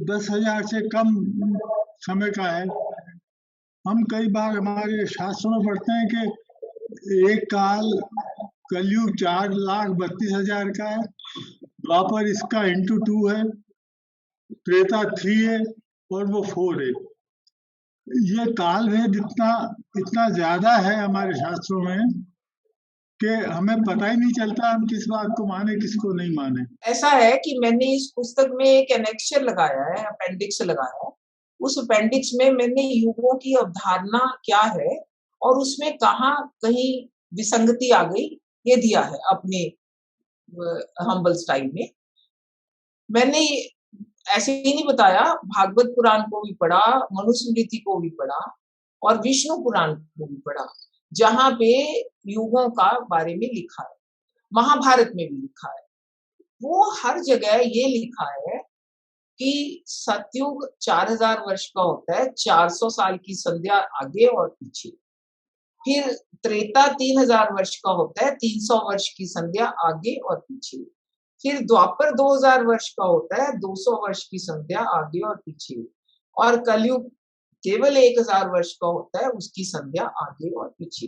10,000 से कम समय का है। हम कई बार हमारे शास्त्रों में पढ़ते हैं कि एक काल कलयुग 4,32,000 का है, द्वापर इसका × 2 है, त्रेता 3 है और वो 4 है। ये काल भेद इतना ज्यादा है हमारे शास्त्रों में कि हमें पता ही नहीं चलता हम किस बात को माने किसको नहीं माने। ऐसा है कि मैंने इस पुस्तक में एक एनेक्सर लगाया है, अपेंडिक्स लगाया है। उस अपेंडिक्स में मैंने युगों की अवधारणा क्या है और उसमें कहाँ कहीं विसंगति आ गई, ये दिया है अपने हम्बल स्टाइल में। मैंने ऐसे ही नहीं बताया, भागवत पुराण को भी पढ़ा, मनुस्मृति को भी पढ़ा और विष्णु पुराण को भी पढ़ा, जहाँ पे युगों का बारे में लिखा है। महाभारत में भी लिखा है। वो हर जगह ये लिखा है कि सतयुग 4000 वर्ष का होता है, 400 साल की संध्या आगे और पीछे। फिर त्रेता 3000 वर्ष का होता है, 300 वर्ष की संध्या आगे और पीछे। फिर द्वापर 2000 वर्ष का होता है, 200 वर्ष की संध्या आगे और पीछे। और कलयुग केवल 1000 वर्ष का होता है, उसकी संध्या आगे और पीछे।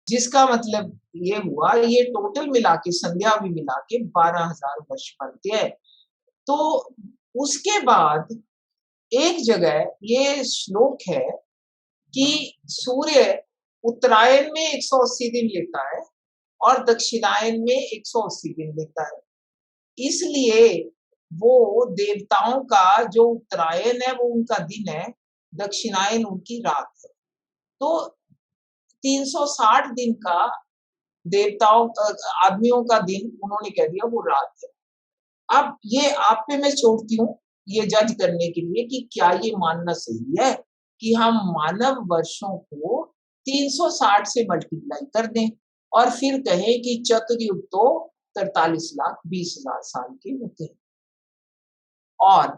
जिसका मतलब ये हुआ, ये टोटल मिला के संध्या भी मिला के 12000 वर्ष बनते हैं। तो उसके बाद एक जगह ये श्लोक है कि सूर्य उत्तरायण में 180 दिन लेता है और दक्षिणायन में 180 दिन लेता है। इसलिए वो देवताओं का जो उत्तरायण है वो उनका दिन है, दक्षिणायन उनकी रात है। तो 360 दिन का देवताओं आदमियों का दिन उन्होंने कह दिया वो रात है। अब ये आप पे मैं छोड़ती हूँ ये जज करने के लिए कि क्या ये मानना सही है कि हम मानव वर्षों को 360 से मल्टीप्लाई कर दें और फिर कहें कि चतुर्युग तो 43,20,000 साल के होते हैं। और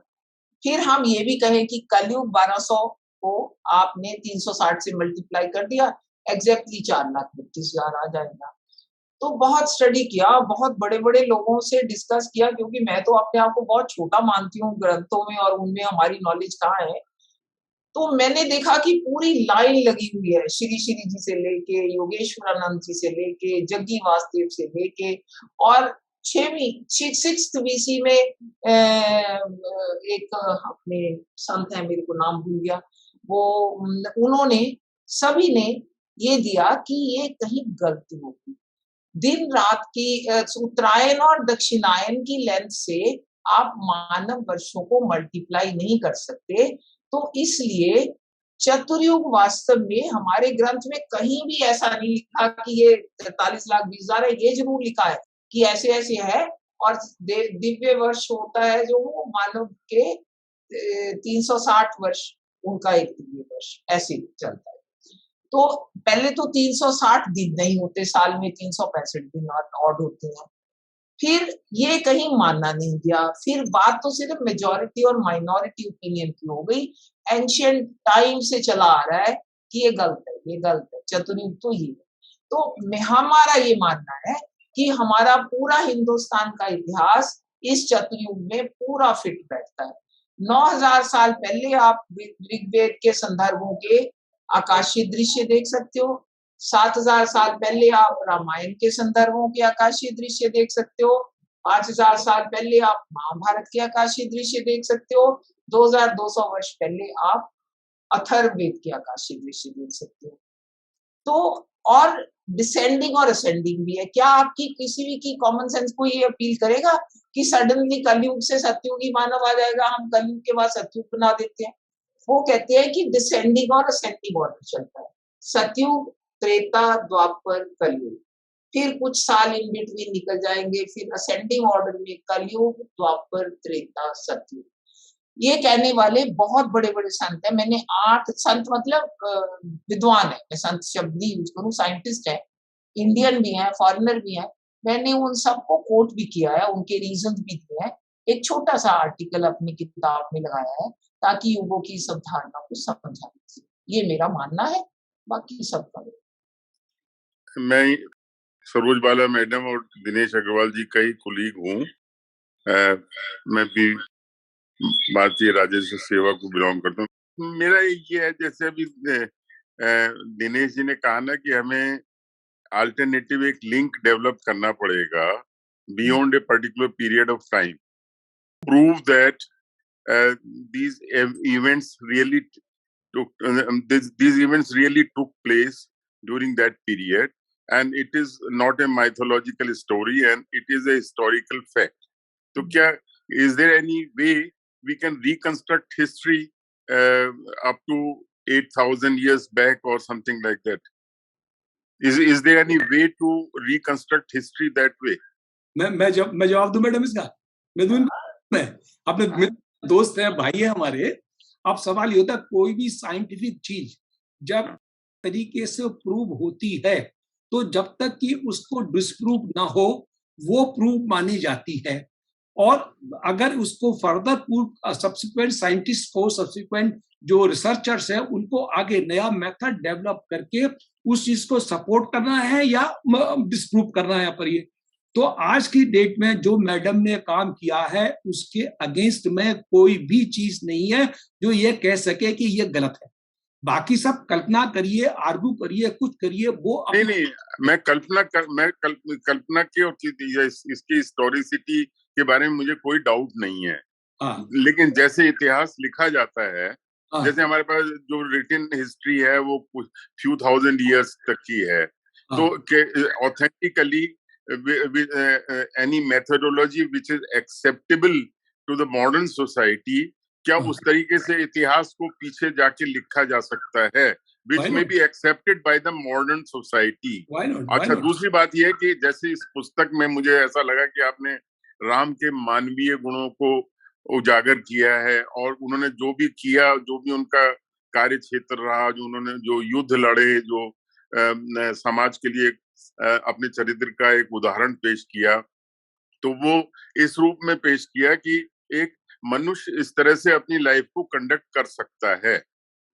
फिर हम ये भी कहें कि कलयुग 1200 को आपने 360 से मल्टीप्लाई कर दिया, एग्जैक्टली 4,32,000 आ जाएगा। तो बहुत स्टडी किया, बहुत बड़े-बड़े लोगों से डिस्कस किया, क्योंकि मैं तो अपने आप को बहुत छोटा मानती हूँ ग्रंथों में और उनमें हमारी नॉलेज कहाँ है। तो मैंने देखा कि पूरी लाइन लगी हुई है, श्री श्री जी से लेके योगेश्वरानंद जी से लेके जग्गी वासुदेव से लेके और 6th BC में एक अपने संत है, मेरे को नाम भूल गया, वो उन्होंने सभी ने ये दिया कि ये कहीं गलती होगी। दिन रात की उत्तरायण और दक्षिणायन की लेंथ से आप मानव वर्षों को मल्टीप्लाई नहीं कर सकते। तो इसलिए चतुर्युग वास्तव में हमारे ग्रंथ में कहीं भी ऐसा नहीं लिखा कि ये 43,20,000 है। ये जरूर लिखा है कि ऐसे ऐसे है और दिव्य वर्ष होता है जो वो मानव के 360 वर्ष उनका एक दिव्य वर्ष ऐसे चलता है। तो पहले तो 360 दिन नहीं होते, साल में 365 दिन ऑड होते हैं। फिर ये कहीं मानना नहीं गया। फिर बात तो सिर्फ मेजॉरिटी और माइनॉरिटी ओपिनियन की हो गई। एंशिएंट टाइम से चला आ रहा है कि ये गलत है, ये गलत है, चतुर्युग तो ये है। तो हमारा ये मानना है कि हमारा पूरा हिंदुस्तान का इतिहास इस चतुर्युग में पूरा फिट बैठता है। 9000 साल पहले आप ऋग्वेद के संदर्भों के आकाशीय दृश्य देख सकते हो। 7000 साल पहले आप रामायण के संदर्भों के आकाशीय दृश्य देख सकते हो। 5000 साल पहले आप महाभारत के आकाशीय दृश्य देख सकते हो। 2200 वर्ष पहले आप अथर्ववेद के आकाशीय दृश्य देख सकते हो। तो और डिसेंडिंग और असेंडिंग भी है। क्या आपकी किसी भी की कॉमन सेंस को ये अपील करेगा कि सडनली कलयुग से सतयुगी मानव आ जाएगा, हम कलयुग के बाद सतयुग बना देते हैं? वो कहते हैं कि डिसेंडिंग और असेंडिंग ऑर्डर चलता है। सतयुग, त्रेता, द्वापर, कलयुग, फिर कुछ साल इन बिटवीन निकल जाएंगे, फिर असेंडिंग ऑर्डर में कलयुग, द्वापर, त्रेता, सतयुग। ये कहने वाले बहुत बड़े-बड़े संत हैं। मैंने 8 संत मतलब विद्वान है, मैं संत शब्द नहीं यूज करूँ, साइंटिस्ट है, इंडियन भी हैं, फॉरेनर भी हैं। मैंने उन सबको कोट भी किया है, उनके रीजंस भी दिए हैं। एक छोटा-सा आर्टिकल अपनी किताब में लगाया है ताकि युगों की इस अवधारणा को समझा जा सके। ये मेरा मानना है, बाकी सबका। मैं सरोज बाला मैडम और दिनेश अग्रवाल जी का ही कुलीग हूँ। मैं भी भारतीय राजस्व सेवा को बिलोंग करता हूँ। मेरा ये है, जैसे अभी दिनेश जी ने कहा ना कि हमें अल्टरनेटिव एक लिंक डेवलप करना पड़ेगा beyond a particular period of time, prove that these events really these events really took place during that period, and it is not a mythological story, and it is a historical fact. So, is there any way we can reconstruct history up to 8,000 years back or something like that? Is there any way to reconstruct history that way? मैं जवाब दूं मैडम इसका? मैं अपने दोस्त हैं, भाई है हमारे. अब सवाल ये होता है, कोई भी साइंटिफिक चीज जब तरीके से प्रूव होती है तो जब तक कि उसको डिस्प्रूव ना हो वो प्रूव मानी जाती है. और अगर उसको फर्दर प्रूव सब्सिक्वेंट साइंटिस्ट को, सब्सिक्वेंट जो रिसर्चर्स है उनको आगे नया मेथड डेवलप करके उस चीज को सपोर्ट करना है या डिस्प्रूव करना है. पर ये तो आज की डेट में जो मैडम ने काम किया है उसके अगेंस्ट में कोई भी चीज नहीं है जो ये कह सके कि ये गलत है. बाकी सब कल्पना करिए, आर्गू करिए, कुछ करिए, वो नहीं, मैं कल्पना की और इसकी हिस्टोरिसिटी के बारे में मुझे कोई डाउट नहीं है. लेकिन जैसे इतिहास लिखा जाता है, जैसे हमारे पास जो रिटन हिस्ट्री है वो फ्यू थाउजेंड इयर्स तक की है, तो authentically any methodology which is acceptable to the modern society, क्या उस तरीके से इतिहास को पीछे जाके लिखा जा सकता है, which may be accepted by the modern society? अच्छा, दूसरी बात यह है कि जैसे इस पुस्तक में मुझे ऐसा लगा कि आपने राम के मानवीय गुणों को उजागर किया है और उन्होंने जो भी किया, जो भी उनका कार्य क्षेत्र रहा, जो उन्होंने जो युद्ध लड़े, जो समाज के लिए अपने चरित्र का एक उदाहरण पेश किया, तो वो इस रूप में पेश किया कि एक मनुष्य इस तरह से अपनी लाइफ को कंडक्ट कर सकता है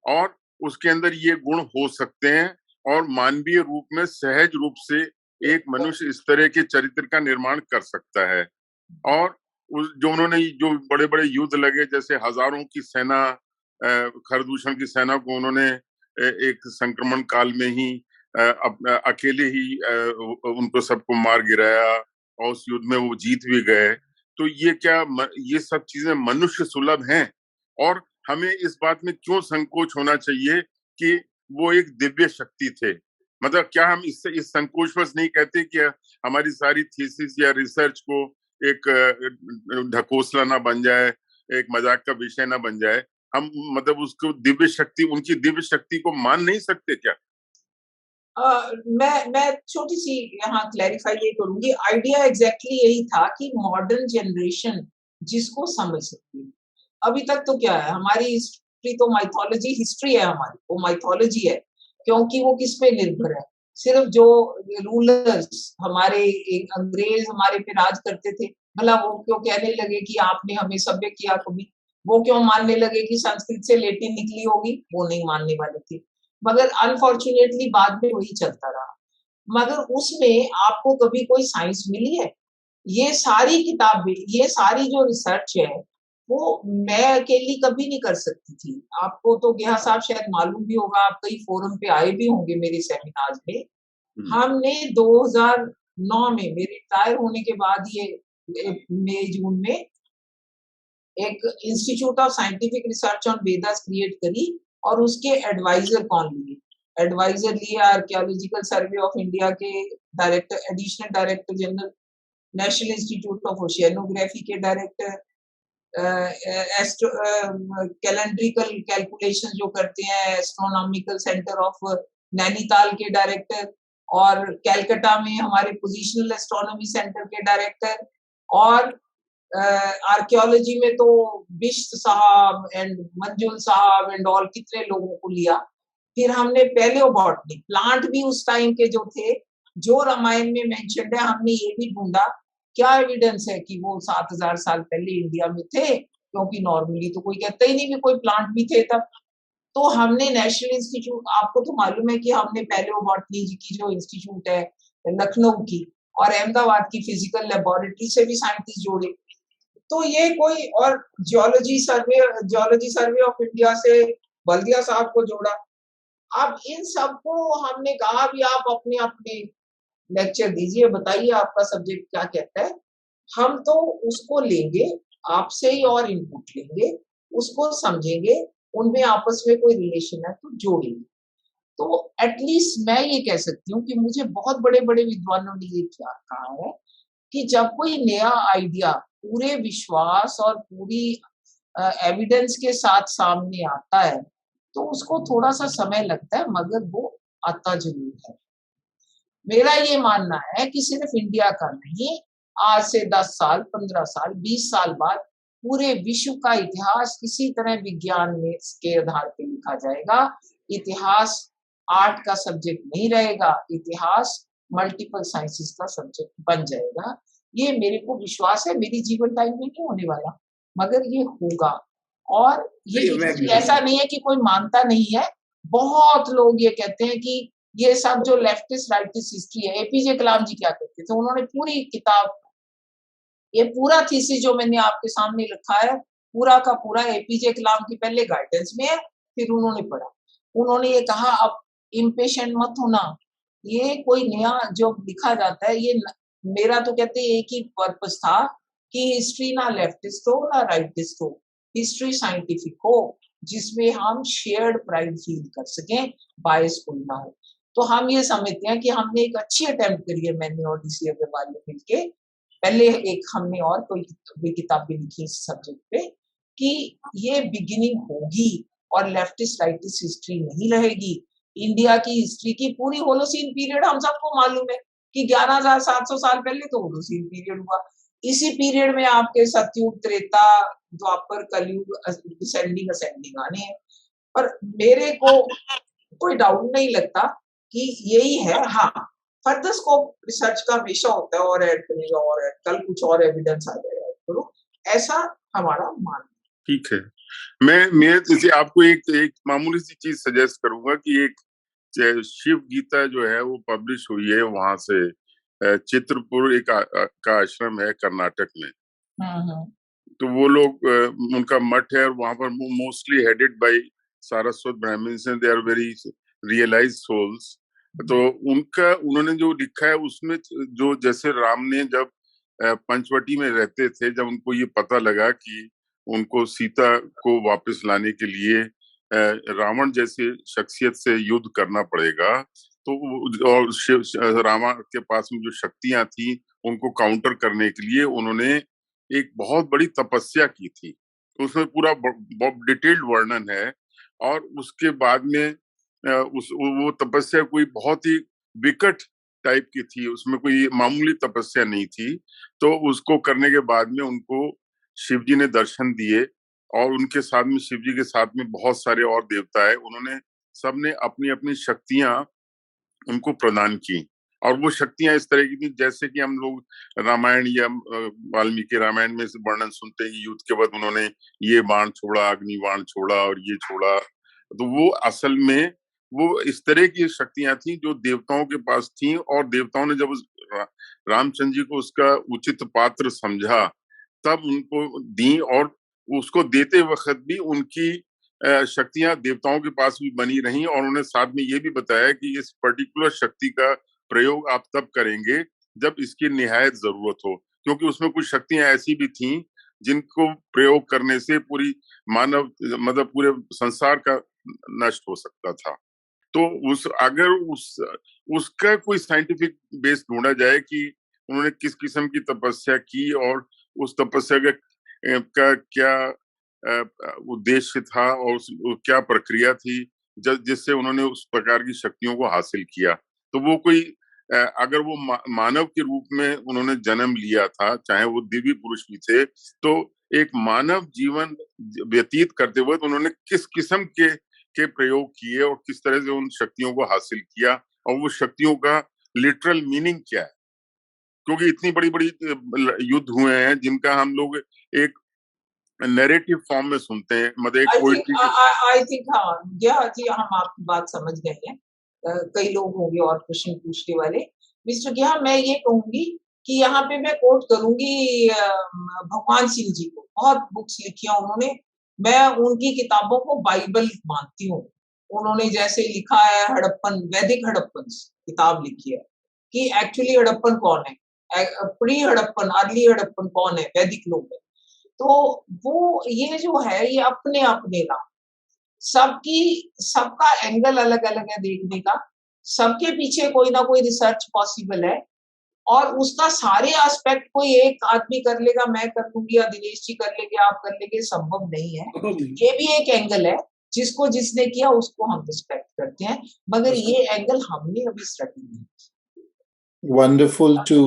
और उसके अंदर ये गुण हो सकते हैं और मानवीय रूप में सहज रूप से एक मनुष्य इस तरह के चरित्र का निर्माण कर सकता है. और जो उन्होंने जो बड़े बड़े युद्ध लगे, जैसे हजारों की सेना, खरदूषण की सेना को उन्होंने एक संक्रमण काल में ही अकेले ही उनको सबको मार गिराया और उस युद्ध में वो जीत भी गए. तो ये सब चीजें मनुष्य सुलभ हैं और हमें इस बात में क्यों संकोच होना चाहिए कि वो एक दिव्य शक्ति थे? मतलब क्या हम इस संकोचवश नहीं कहते कि हमारी सारी थीसिस या रिसर्च को एक ढकोसला ना बन जाए, एक मजाक का विषय ना बन जाए? हम मतलब उसको दिव्य शक्ति, उनकी दिव्य शक्ति को मान नहीं सकते क्या? मैं छोटी सी यहाँ क्लैरिफाई ये करूंगी. आइडिया एग्जैक्टली यही था कि मॉडर्न जनरेशन जिसको समझ सकती है. अभी तक तो क्या है, हमारी हिस्ट्री तो माइथोलॉजी हिस्ट्री है, हमारी वो माइथोलॉजी है, क्योंकि वो किस पे निर्भर है? सिर्फ जो रूलर्स हमारे अंग्रेज हमारे पे राज करते थे, भला वो क्यों कहने लगे कि आपने हमें सभ्य किया कभी? वो क्यों मानने लगे कि संस्कृत से लैटिन निकली होगी? वो नहीं मानने वाले थे. मगर अनफॉर्चुनेटली बाद में वही चलता रहा. मगर उसमें आपको कभी कोई साइंस मिली है? ये सारी किताबें, ये सारी जो रिसर्च है वो मैं अकेली कभी नहीं कर सकती थी. आपको तो गेहा साहब शायद मालूम भी होगा, आप कई फोरम पे आए भी होंगे मेरे सेमिनार्स में. हमने 2009 में मेरे रिटायर होने के बाद ये मई जून में एक institute of scientific research on Vedas create करी और उसके एडवाइजर कौन लिए? एडवाइजर लिए आर्कियोलॉजिकल सर्वे ऑफ इंडिया के director, additional director general, national institute of oceanography के डायरेक्टर, कैलेंड्रिकल कैलकुलेशन जो करते हैं एस्ट्रोनॉमिकल सेंटर ऑफ नैनीताल के डायरेक्टर, और कैलकाटा में हमारे पोजिशनल एस्ट्रोनॉमी सेंटर के डायरेक्टर, और आर्कियोलॉजी में तो बिश्त साहब एंड मंजुल साहब एंड ऑल कितने लोगों को लिया. फिर हमने पैलियोबॉटनी, प्लांट भी उस टाइम के जो थे, जो रामायण में मेंशन्ड है, हमने ये भी ढूंढा क्या एविडेंस है कि वो 7000 साल पहले इंडिया में थे, क्योंकि नॉर्मली तो कोई कहता ही नहीं कि कोई प्लांट भी थे तब. तो हमने नेशनल इंस्टीट्यूट, आपको तो मालूम है कि हमने पैलियोबॉटनी की जो इंस्टीट्यूट है लखनऊ की और अहमदाबाद की फिजिकल लेबोरेटरी से भी साइंटिस्ट जोड़े. तो ये कोई, और जियोलॉजी सर्वे ऑफ इंडिया से बल्दिया साहब को जोड़ा. अब इन सबको हमने कहा भी आप अपने अपने लेक्चर दीजिए, बताइए आपका सब्जेक्ट क्या कहता है. हम तो उसको लेंगे आपसे ही और इनपुट लेंगे, उसको समझेंगे, उनमें आपस में कोई रिलेशन है तो जोड़ेंगे। तो एटलीस्ट मैं ये कह सकती हूँ कि मुझे बहुत बड़े-बड़े विद्वानों ने ये क्या कहा है कि जब कोई नया आइडिया पूरे विश्वास और पूरी एविडेंस के साथ सामने आता है, तो उसको थोड़ा-सा समय लगता है मगर वो आता ज़रूर है। मेरा ये मानना है कि सिर्फ इंडिया का नहीं, आज से 10 साल, 15 साल, 20 साल बाद पूरे विश्व का इतिहास इसी तरह विज्ञान में के आधार पे लिखा जाएगा। इतिहास आर्ट का सब्जेक्ट नहीं रहेगा, इतिहास मल्टीपल साइंसेस का सब्जेक्ट बन जाएगा। ये मेरे को विश्वास है, मेरी जीवन टाइम में नहीं होने वाला, मगर ये होगा। और ये ऐसा नहीं है कि कोई मानता नहीं है, बहुत लोग ये कहते हैं कि ये सब जो लेफ्टिस्ट राइटिस्ट हिस्ट्री है, एपीजे कलाम जी क्या कहते थे, उन्होंने पूरी किताब, ये पूरा थीसिस जो मैंने आपके सामने रखा है, पूरा का पूरा एपीजे कलाम की पहले गाइडेंस में है, फिर उन्होंने पढ़ा। उन्होंने ये कहा अब इम्पेशेंट मत होना, ये कोई नया जो लिखा जाता है, ये मेरा तो कहते हैं एक ही पर्पस था कि हिस्ट्री ना लेफ्टिस्ट हो ना राइटिस्ट हो, हिस्ट्री साइंटिफिक हो, जिसमें हम शेयर्ड प्राइड फील कर सकें, बायस कोई ना हो। तो हम ये समझते हैं कि हमने एक अच्छी अटेम्प्ट करी है, मैंने और डीसी अग्रवाल ने मिलके। पहले एक हमने और कोई भी किताब भी लिखी इस सब्जेक्ट पे कि ये बिगिनिंग होगी और लेफ्टिस्ट राइटिस्ट हिस्ट्री नहीं रहेगी। इंडिया की हिस्ट्री की पूरी होलोसीन पीरियड हम सबको मालूम है कि 11,700 साल पहले तो होलोसीन पीरियड हुआ। इसी पीरियड में आपके सतयुग, त्रेता, द्वापर, कलयुग, डिसेंडिंग असेंडिंग आने हैं। पर मेरे को कोई डाउट नहीं लगता कि यही है। हाँ, फर्दर स्कोप रिसर्च का हमेशा होता है, और ऐड करेगा और ऐड, कल कुछ और एविडेंस आ जाएगा, करो, ऐसा हमारा मानना। ठीक है, मैं जैसे आपको एक मामूली सी चीज सजेस्ट करूंगा कि एक शिव गीता जो है वो पब्लिश हुई है वहां से, चित्रपुर एक का आश्रम है कर्नाटक में। तो वो लोग, उनका मठ है और वहां पर mostly headed by Saraswat Brahmins and they are very realised souls. तो उन्होंने जो लिखा है उसमें जो, जैसे राम ने जब पंचवटी में रहते थे, जब उनको ये पता लगा कि उनको सीता को वापस लाने के लिए रावण जैसे शख्सियत से युद्ध करना पड़ेगा, तो और रामा के पास में जो शक्तियां थी उनको काउंटर करने के लिए उन्होंने एक बहुत बड़ी तपस्या की थी। उसमें पूरा डिटेल्ड वर्णन है। और उसके बाद में वो तपस्या कोई बहुत ही विकट टाइप की थी, उसमें कोई मामूली तपस्या नहीं थी। तो उसको करने के बाद में उनको शिवजी ने दर्शन दिए, और उनके साथ में शिवजी के साथ में बहुत सारे और देवता है, उन्होंने सबने अपनी अपनी शक्तियां उनको प्रदान की। और वो शक्तियां इस तरह की थी जैसे कि हम लोग रामायण या वाल्मीकि रामायण में से वर्णन सुनते हैं, युद्ध के बाद उन्होंने ये बाण छोड़ा, अग्नि बाण छोड़ा और ये छोड़ा। तो वो असल में वो इस तरह की शक्तियां थी जो देवताओं के पास थी, और देवताओं ने जब रामचंद्र जी को उसका उचित पात्र समझा तब उनको दी, और उसको देते वक्त भी उनकी शक्तियां देवताओं के पास भी बनी रही। और उन्होंने साथ में ये भी बताया कि इस पर्टिकुलर शक्ति का प्रयोग आप तब करेंगे जब इसकी निहायत जरूरत हो, क्योंकि उसमें कुछ शक्तियां ऐसी भी थीं जिनको प्रयोग करने से पूरी मानव, मतलब पूरे संसार का नष्ट हो सकता था। तो अगर उसका कोई साइंटिफिक बेस ढूंढा जाए कि उन्होंने किस किस्म की तपस्या की और उस तपस्या का क्या उद्देश्य था और क्या प्रक्रिया थी जिससे उन्होंने उस प्रकार की शक्तियों को हासिल किया, तो वो कोई अगर वो मानव के रूप में उन्होंने जन्म लिया था, चाहे वो दिव्य पुरुष भी थे, तो एक मानव जीवन व्यतीत करते हुए उन्होंने किस किस्म के प्रयोग किए और किस तरह से उन शक्तियों को हासिल किया, और वो शक्तियों का लिटरल मीनिंग क्या है। क्योंकि इतनी बड़ी बड़ी युद्ध हुए हैं जिनका हम लोग एक नैरेटिव फॉर्म में सुनते हैं, मतलब एक पोएट्री। आई थिंक हाँ जी, हम आपकी बात समझ गए हैं। कई लोग होंगे और क्वेश्चन पूछने वाले। मिस्टर ग्या, मैं ये कहूंगी कि यहाँ पे मैं कोट करूंगी भगवान सिंह जी को, बहुत बुक्स लिखी हैं उन्होंने, मैं उनकी किताबों को बाइबल मानती हूँ। उन्होंने जैसे लिखा है हड़प्पन, वैदिक हड़प्पन किताब लिखी है कि एक्चुअली हड़प्पन कौन है, प्री हड़प्पन, अर्ली हड़प्पन कौन है, वैदिक लोग है। तो वो ये जो है ये अपने अपने राम, सबका एंगल अलग अलग है देखने का, सबके पीछे कोई ना कोई रिसर्च पॉसिबल है, और उसका सारे एस्पेक्ट कोई एक आदमी कर लेगा, मैं कर लूंगी या दिनेश जी कर लेंगे, आप कर लेंगे, संभव नहीं है। ये भी एक एंगल है, जिसको जिसने किया उसको हम रिस्पेक्ट करते हैं, मगर ये एंगल हमने अभी स्टडी नहीं। Wonderful to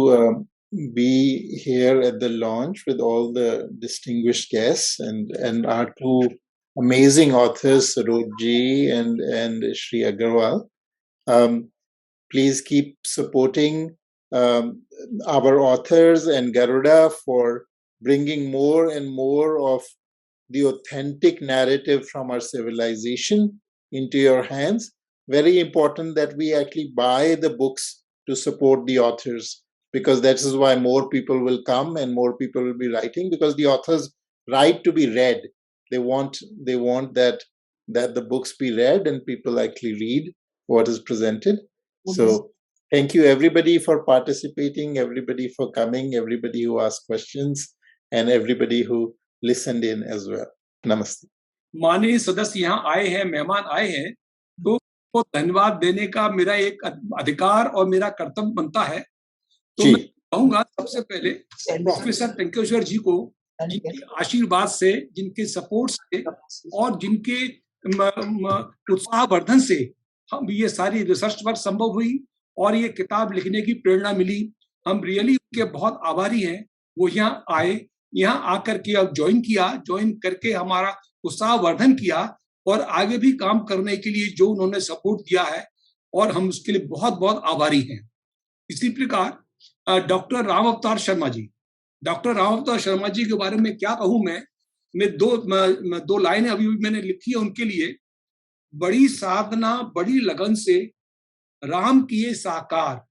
be here at the launch with all the distinguished guests and our two amazing authors, Saroj ji and Shri Agarwal. Please keep supporting our authors and Garuda for bringing more and more of the authentic narrative from our civilization into your hands. Very important that we actually buy the books to support the authors, because that is why more people will come and more people will be writing, because the authors write to be read. They want that the books be read and people actually read what is presented. So thank you everybody for participating, everybody for coming, everybody who asked questions, and everybody who listened in as well. Namaste. माननीय सदस्य यहाँ आए हैं, मेहमान आए हैं, तो धन्यवाद देने का मेरा एक अधिकार और मेरा कर्तव्य बनता है। तो मैं कहूँगा सबसे पहले प्रोफेसर टंकेश्वर जी को, जिनके आशीर्वाद से, जिनके सपोर्ट से और जिनके उत्साहवर्धन से हम ये सारी रिसर्च वर्क संभव हुई और ये किताब लिखने की प्रेरणा मिली। हम रियली उनके बहुत आभारी हैं। वो यहाँ आए, यहाँ आकर के अब ज्वाइन करके हमारा उत्साहवर्धन किया और आगे भी काम करने के लिए जो उन्होंने सपोर्ट दिया है, और हम उसके लिए बहुत बहुत आभारी हैं। इसी प्रकार डॉक्टर राम अवतार शर्मा जी के बारे में क्या कहूं मैं दो लाइनें अभी मैंने लिखी है उनके लिए। बड़ी साधना बड़ी लगन से राम किए साकार,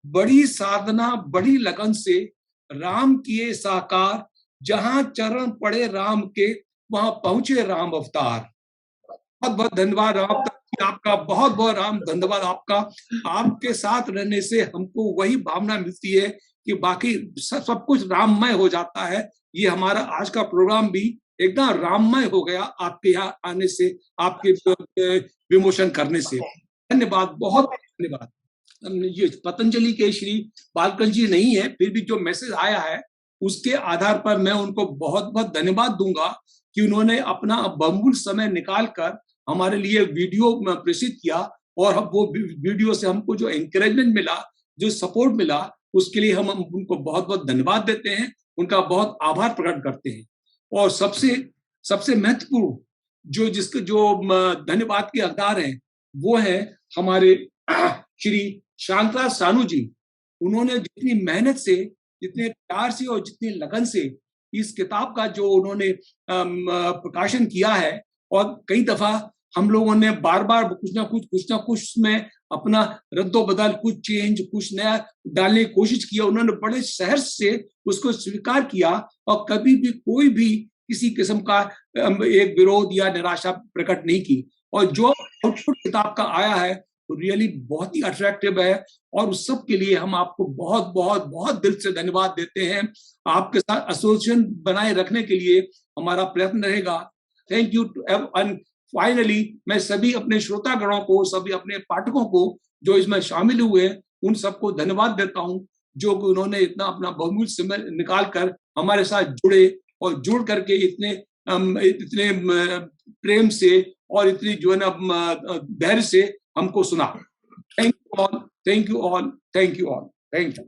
बड़ी साधना बड़ी लगन से राम किए साकार, जहां चरण पड़े राम के वहां पहुंचे राम अवतार। बहुत बहुत धन्यवाद आपका, बहुत बहुत राम धन्यवाद आपका। आपके साथ रहने से हमको वही भावना मिलती है कि बाकी सब कुछ राममय हो जाता है। ये हमारा आज का प्रोग्राम भी एकदम राममय हो गया आपके यहाँ आने से, आपके विमोचन करने से। धन्यवाद, बहुत धन्यवाद। ये पतंजलि के श्री बालकृष्ण जी नहीं है, फिर भी जो मैसेज आया है उसके आधार पर मैं उनको बहुत बहुत धन्यवाद दूंगा कि उन्होंने अपना बहुमूल्य समय निकालकर हमारे लिए वीडियो प्रेषित किया, और वो वीडियो से हमको जो एनकरेजमेंट मिला, जो सपोर्ट मिला, उसके लिए हम उनको बहुत बहुत धन्यवाद देते हैं, उनका बहुत आभार प्रकट करते हैं। और सबसे महत्वपूर्ण जो धन्यवाद के हकदार हैं वो है हमारे श्री शांतराज सानू जी। उन्होंने जितनी मेहनत से, जितने प्यार से और जितनी लगन से इस किताब का जो उन्होंने प्रकाशन किया है, और कई दफा हम लोगों ने बार बार कुछ ना कुछ में अपना रद्दो बदल, कुछ चेंज, कुछ नया डालने की कोशिश किया। उन्होंने बड़े सहर्ष से उसको स्वीकार किया और कभी भी कोई भी किसी किस्म का एक विरोध या निराशा प्रकट नहीं की। और जो आउटपुट किताब का आया है रियली बहुत ही अट्रैक्टिव है, और उस सब के लिए हम आपको बहुत बहुत बहुत दिल से धन्यवाद देते हैं। आपके साथ एसोसिएशन बनाए रखने के लिए हमारा प्रयत्न रहेगा। Thank you to everyone. Finally मैं सभी अपने श्रोतागणों को, सभी अपने पाठकों को जो इसमें शामिल हुए, उन सबको धन्यवाद देता हूं, जो उन्होंने इतना अपना बहुमूल्य समय निकालकर हमारे साथ जुड़े और जुड़ करके इतने प्रेम से और इतनी जो है ना धैर्य से हमको सुना। Thank you all, thank you all, thank you all, thank you.